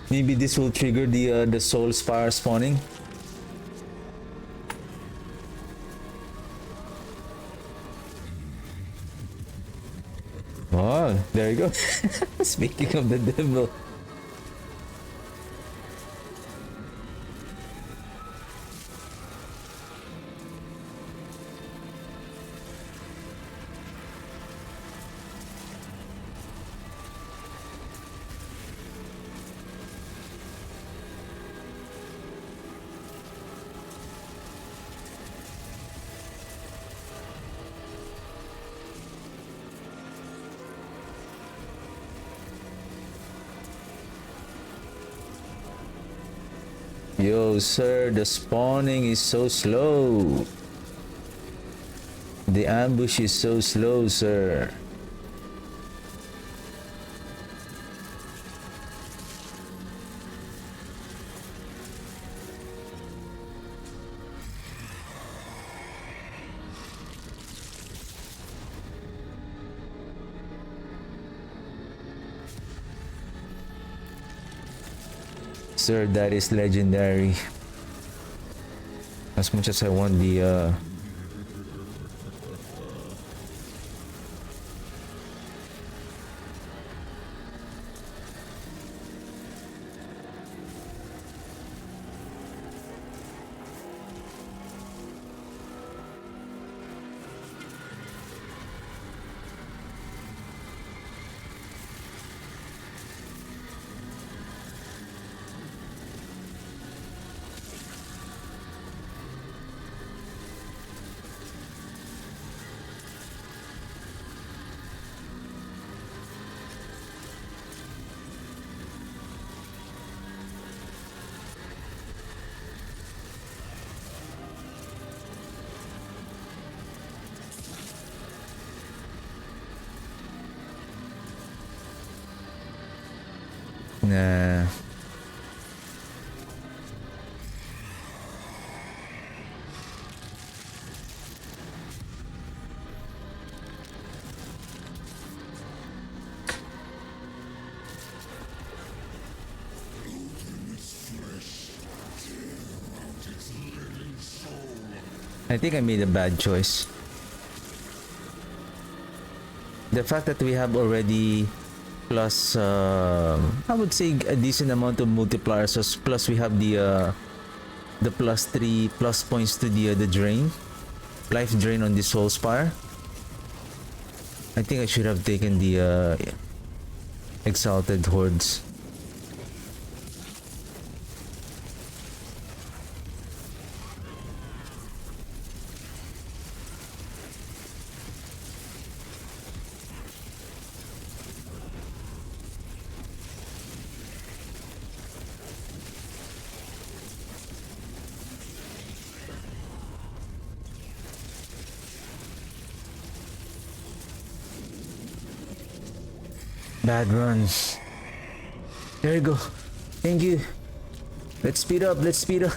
Maybe this will trigger the soul spire spawning. Oh, there you go. Speaking of the devil. Yo, sir, the spawning is so slow. The ambush is so slow, sir. Sir, that is legendary. As much as I want the Nah. I think I made a bad choice. The fact that we have already plus I would say a decent amount of multipliers, plus we have the plus 3 plus points to the drain, life drain on the soul spire. I think I should have taken the exalted hordes. Bad runs. There you go. Thank you. Let's speed up. Let's speed up.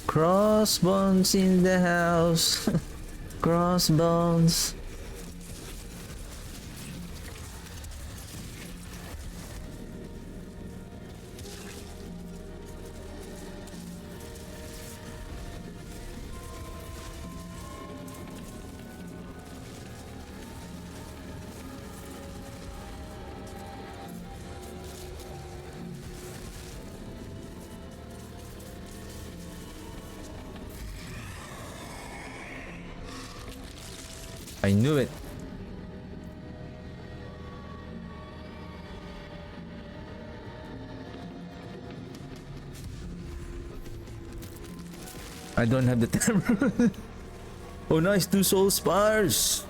Crossbones in the house. Crossbones. I knew it. I don't have the time. Oh nice, 2 soul spires.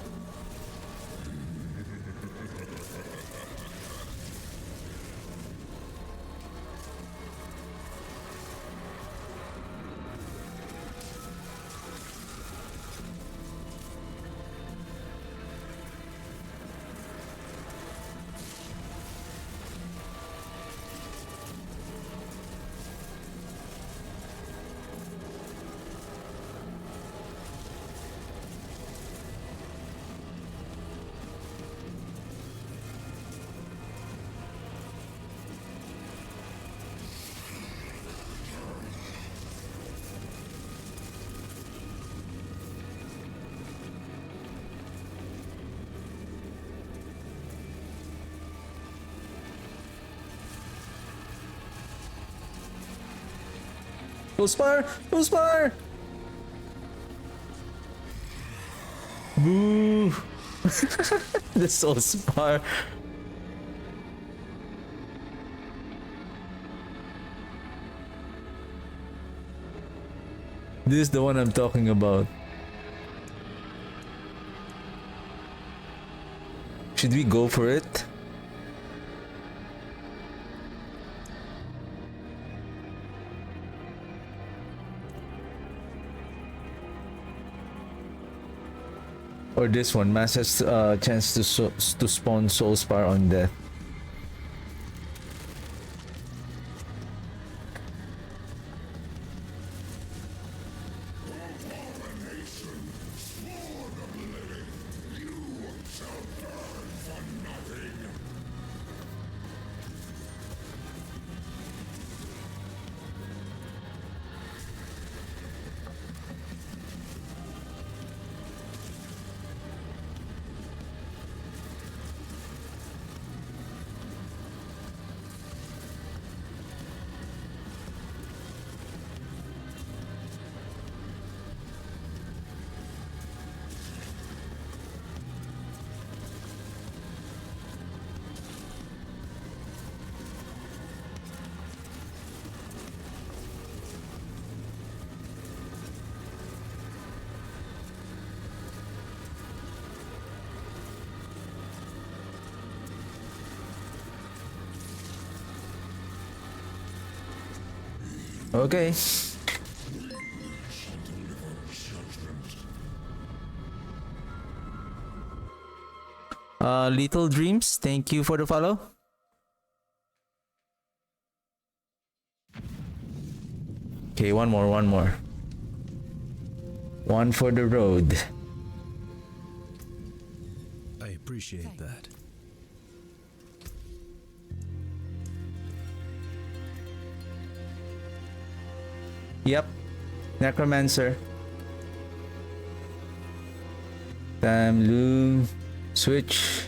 Full spire! Full spire! Boo! The soul spire. This is the one I'm talking about. Should we go for it? Or this one, Mass has chance to spawn Soul Spire on death. Okay. Little Dreams, thank you for the follow. Okay, one more. One for the road. I appreciate that. Yep. Necromancer. Time loom. Switch.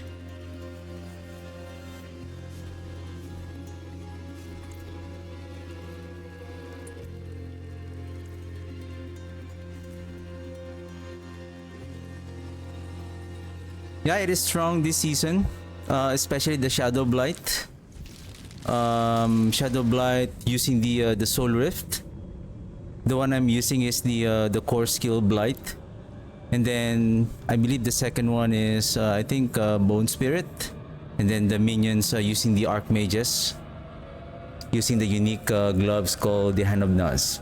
Yeah, it is strong this season, especially the Shadowblight. Shadowblight using the Soul Rift. The one I'm using is the core skill Blight, and then I believe the second one is I think Bone Spirit, and then the minions using the Archmages, using the unique gloves called the Hand of Naz.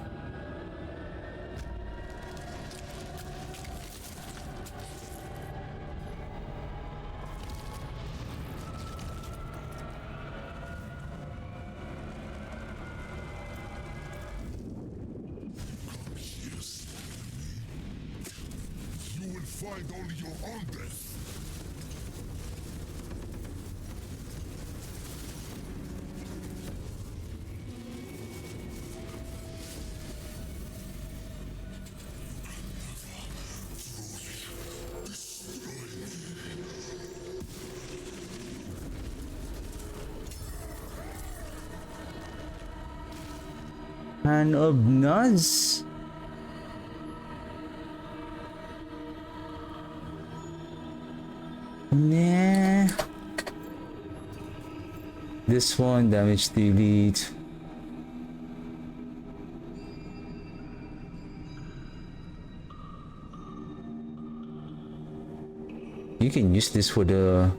You will find only your own death. Hand of Naz. Nah. This one damage to elite. You can use this for the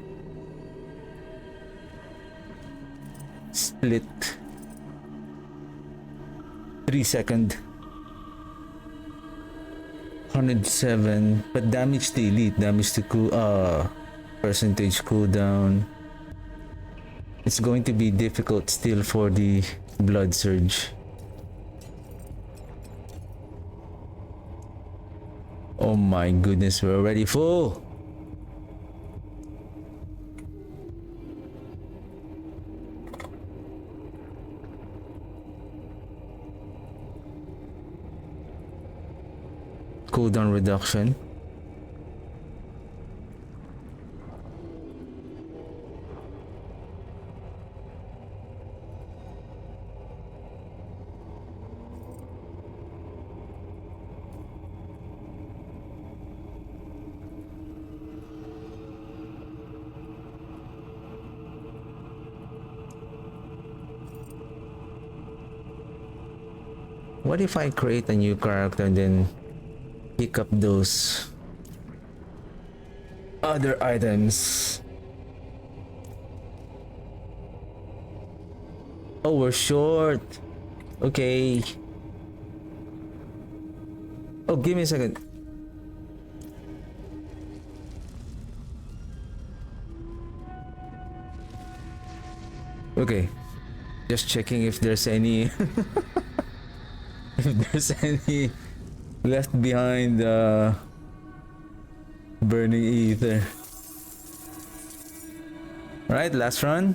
split 3-second 107, but damage to elite, damage to percentage cooldown. It's going to be difficult still for the blood surge. Oh my goodness, we're already full. Cooldown reduction. What if I create a new character and then pick up those other items? Oh, we're short. Okay. Oh, give me a second. Okay. Just checking if there's any if there's any left behind burning ether. Right, last run.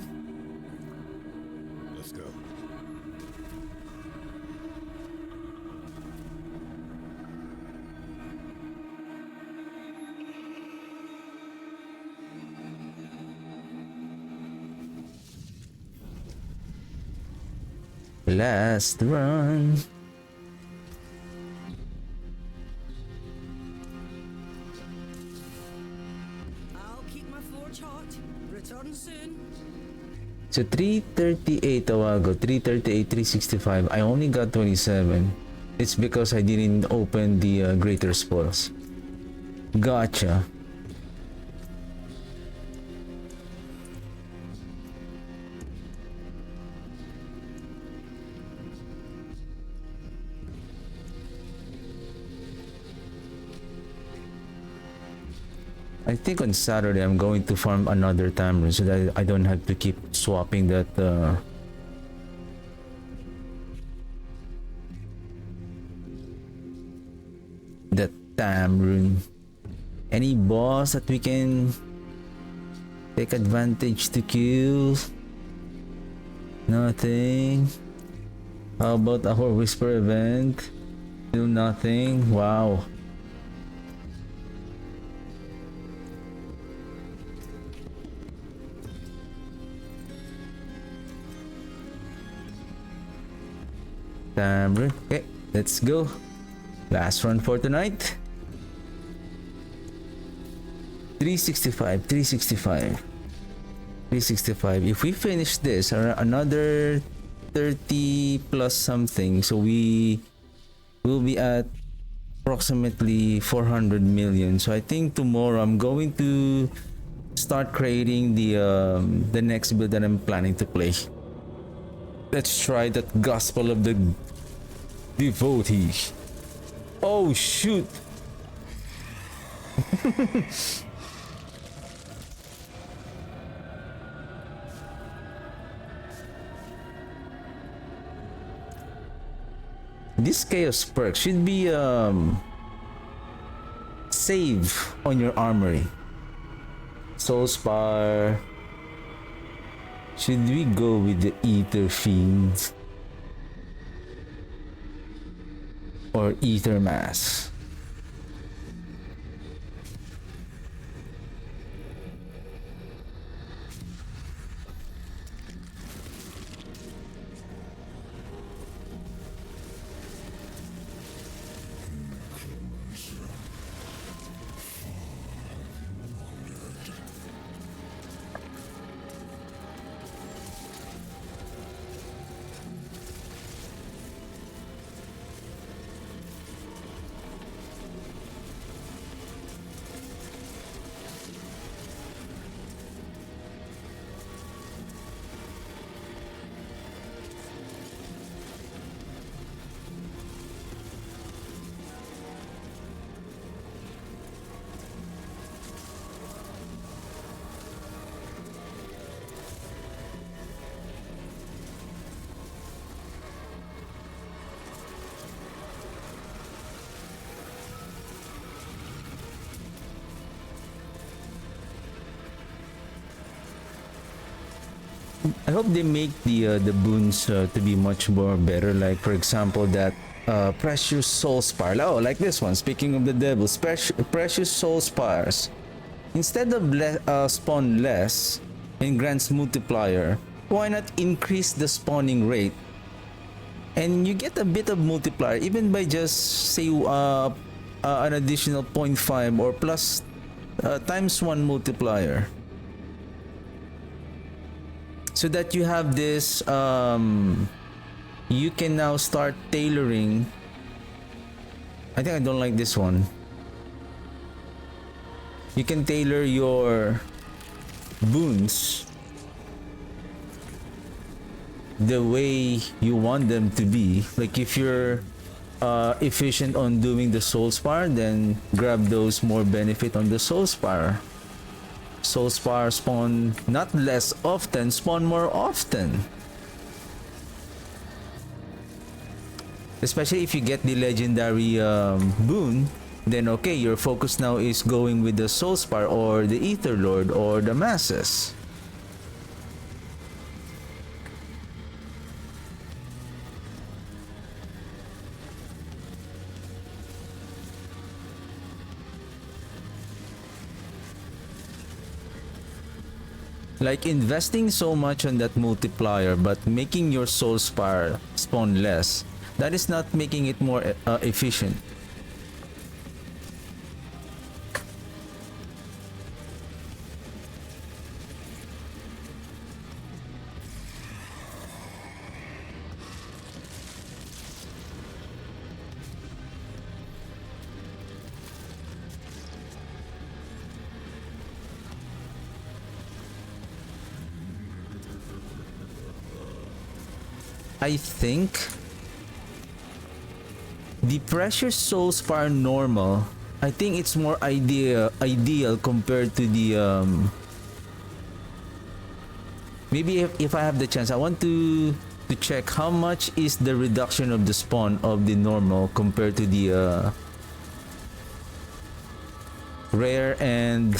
Let's go. Last run. I'll keep my forge hot. Return soon. So 338 a while ago, 338, 365. I only got 27. It's because I didn't open the greater spoils. Gotcha. I think on Saturday I'm going to farm another Tamron so that I don't have to keep swapping that that Tamron. Any boss that we can take advantage to kill? Nothing. How about a Horde Whisper event? Still nothing. Wow. Tamron. Okay, let's go. Last run for tonight. 365, 365, 365. If we finish this, another 30 plus something, so we will be at approximately 400 million. So I think tomorrow I'm going to start creating the next build that I'm planning to play. Let's try that Gospel of the Devotee. Oh shoot. This chaos perk should be save on your armory. Soul Spar. Should we go with the Ether Fiends or Ether Mass? I hope they make the boons to be much more better. Like for example, that precious soul spire. Oh, like this one. Speaking of the devils, precious soul spires. Instead of spawn less and grants multiplier, why not increase the spawning rate? And you get a bit of multiplier even by just say an additional 0.5 or plus times 1 multiplier. So that you have this, you can now start tailoring. I think I don't like this one. You can tailor your boons the way you want them to be. Like if you're efficient on doing the soul spire, then grab those more benefit on the soul spire. Soul spire spawn not less often, spawn more often. Especially if you get the legendary boon, then okay, your focus now is going with the soul spire or the Ether Lord or the masses. Like investing so much on that multiplier but making your soul spire spawn less, that is not making it more efficient. I think the precious soul spire normal I think it's more ideal compared to the maybe if I have the chance, I want to check how much is the reduction of the spawn of the normal compared to the rare and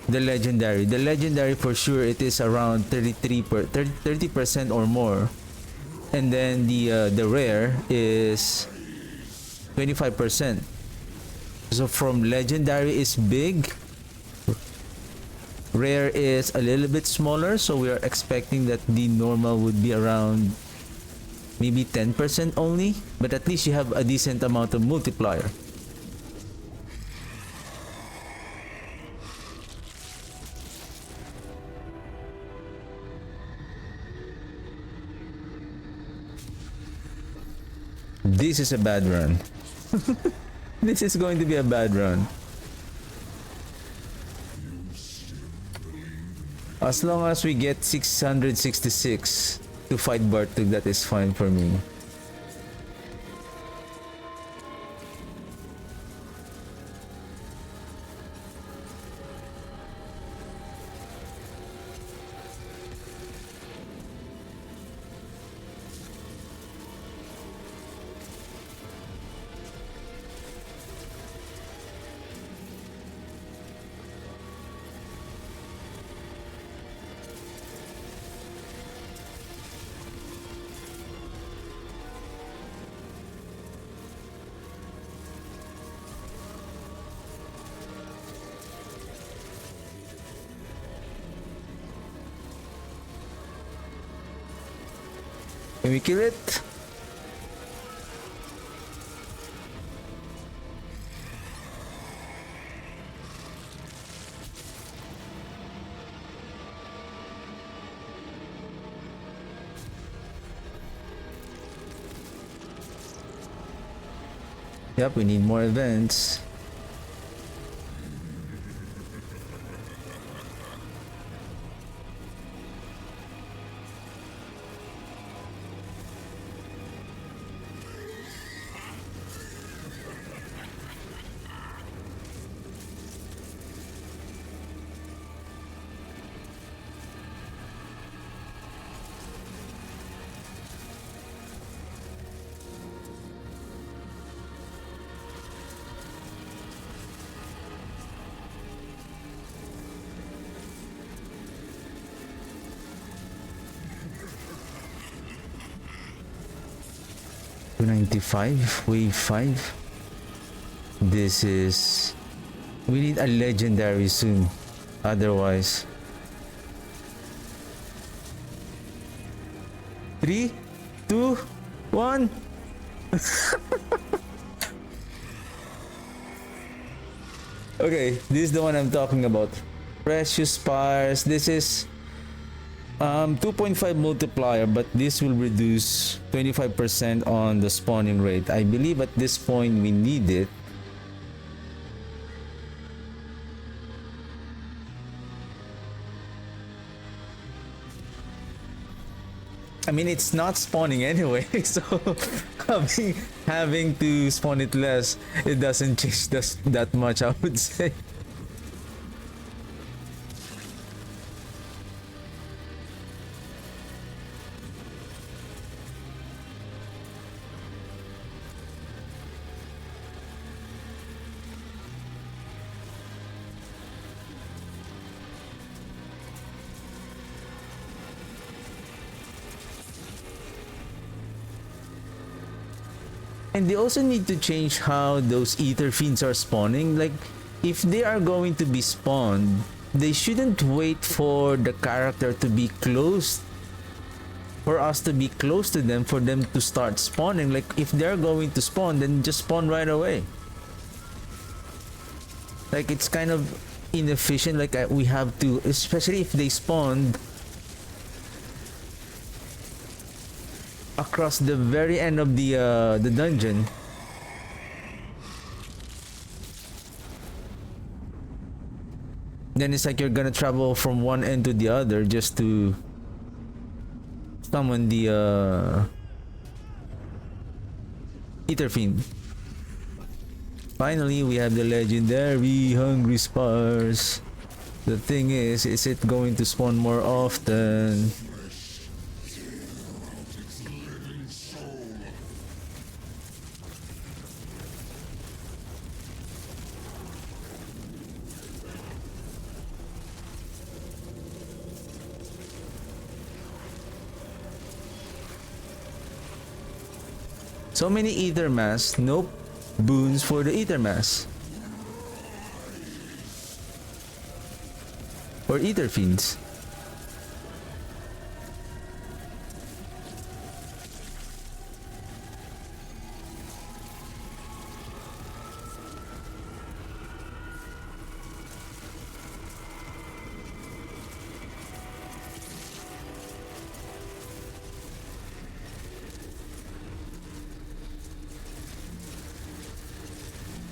the legendary. The legendary for sure it is around 30% or more, and then the rare is 25%. So from legendary is big, rare is a little bit smaller, so we are expecting that the normal would be around maybe 10% only, but at least you have a decent amount of multiplier. This is a bad run. This is going to be a bad run. As long as we get 666 to fight Bartuk, that is fine for me. Can we kill it? Yep, we need more events. $295, wave 5. This is... We need a legendary soon. Otherwise... 3, 2, 1. Okay, this is the one I'm talking about. Precious Spires. This is 2.5 multiplier, but this will reduce 25% on the spawning rate. I believe at this point we need it. I mean, it's not spawning anyway, so having to spawn it less, it doesn't change that much, I would say. And they also need to change how those ether fiends are spawning. Like, if they are going to be spawned, they shouldn't wait for the character to be close, for us to be close to them, for them to start spawning. Like, if they're going to spawn, then just spawn right away. Like, it's kind of inefficient. Like, we have to, especially if they spawned across the very end of the dungeon. Then it's like you're gonna travel from one end to the other just to summon the Ether Fiend. Finally, we have the legendary Hungry Spars. The thing is it going to spawn more often? So many Ether Mass, nope boons for the Ether Mass. Or Ether Fiends.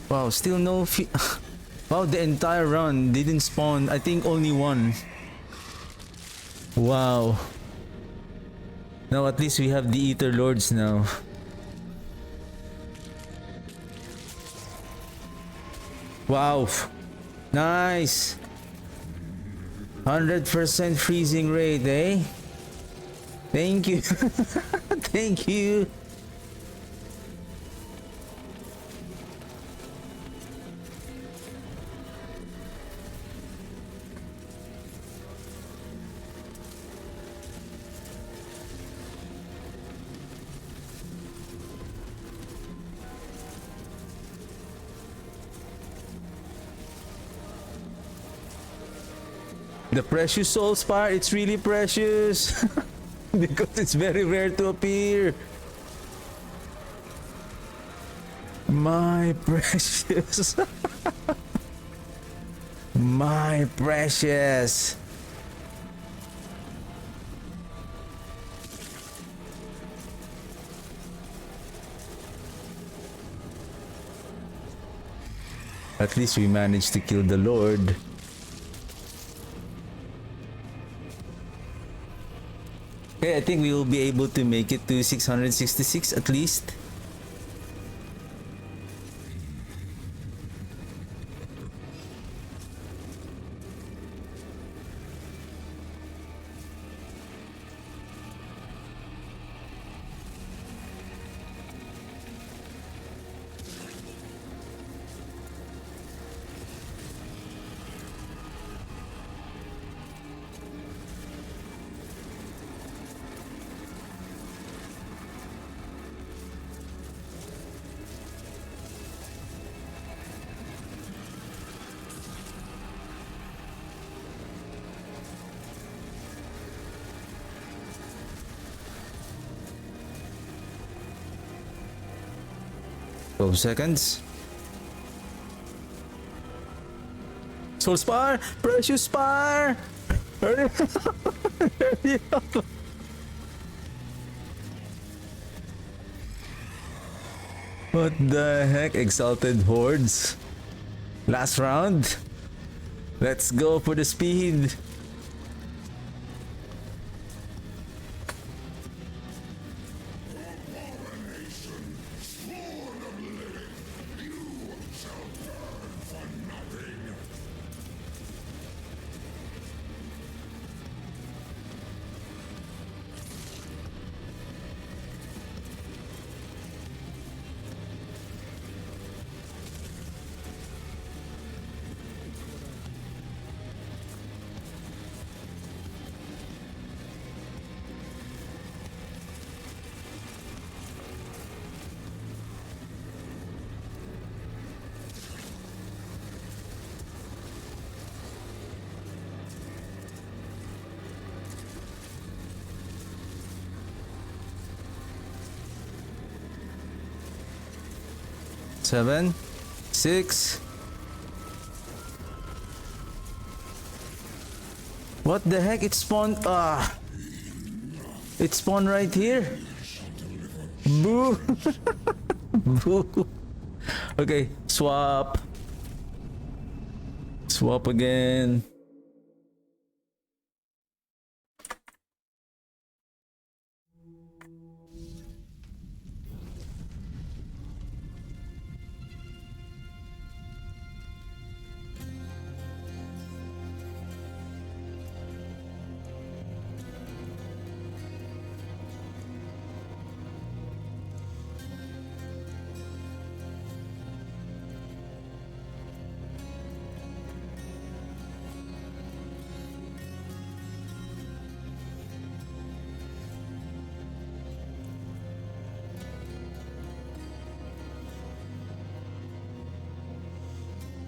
Wow, still no wow, the entire run didn't spawn. I think only one. Wow. Now at least we have the Ether Lords now. Wow. Nice. 100% freezing rate, eh? Thank you. Thank you. The precious soul spire, it's really precious. Because it's very rare to appear. My precious. My precious. At least we managed to kill the Lord. Okay, I think we will be able to make it to 666 at least. Seconds. Soul Spire! Precious Spire! Hurry up! Hurry up! What the heck? Exalted Hordes? Last round? Let's go for the speed! Seven, 6. What the heck? It spawned. It spawned right here. Boo. Boo. Okay, swap. Swap again.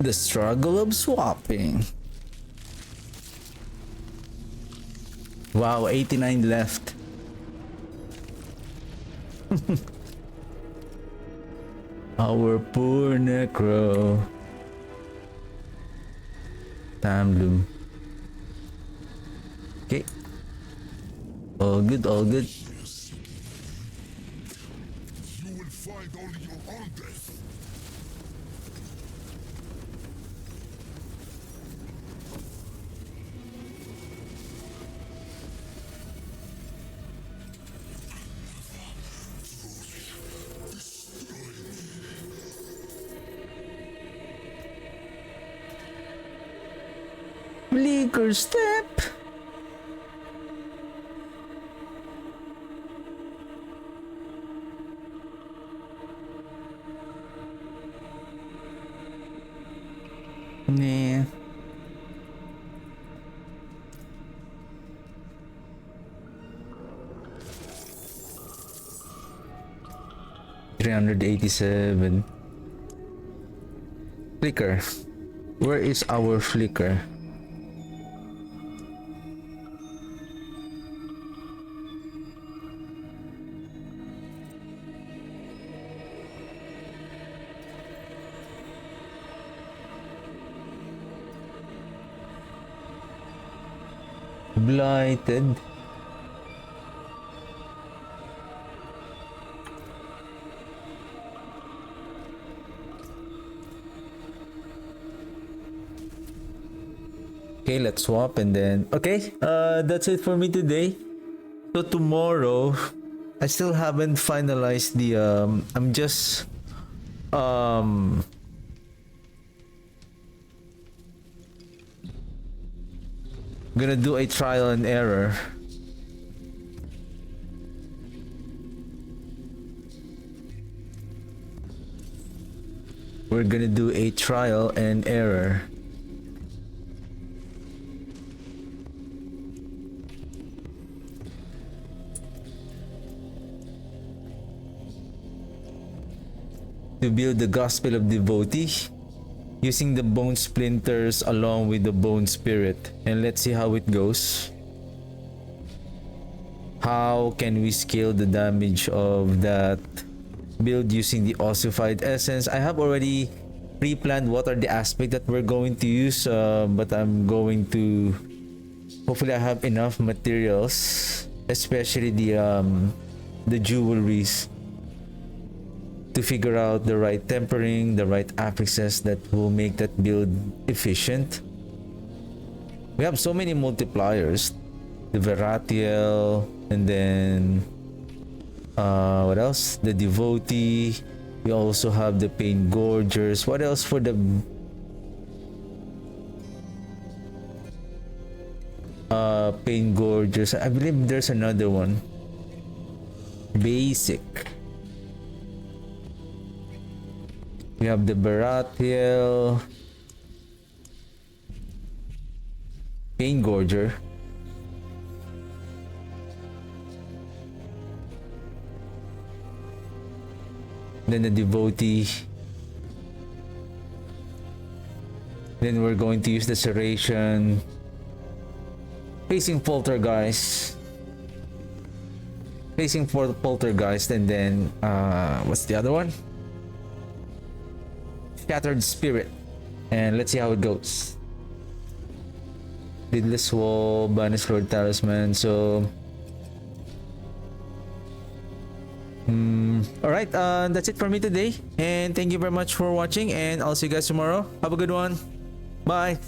The struggle of swapping. Wow, 89 left. Our poor necro. Time bloom. Okay. All good, all good. You will find only your own death. Flicker step. Nah. $387. Flicker. Where is our flicker? Blighted. Okay, let's swap and then okay, that's it for me today. So tomorrow I still haven't finalized the I'm just gonna do a trial and error. We're gonna do a trial and error. To build the Gospel of Devotee using the bone splinters along with the bone spirit, and let's see how it goes. How can we scale the damage of that build using the ossified essence? I have already pre-planned what are the aspects that we're going to use, but I'm going to hopefully I have enough materials, especially the jewelries, to figure out the right tempering, the right affixes that will make that build efficient. We have so many multipliers. The Veratiel, and then what else? The Devotee. We also have the Pain Gorgers. What else for the Pain Gorgers? I believe there's another one. Basic. We have the Baratiel, Pain Gorger, then the Devotee, then we're going to use the Serration, facing Poltergeist, and then what's the other one? Shattered Spirit, and let's see how it goes. Lidless Wall, Banished Lord Talisman. So alright, that's it for me today, and thank you very much for watching, and I'll see you guys tomorrow. Have a good one. Bye.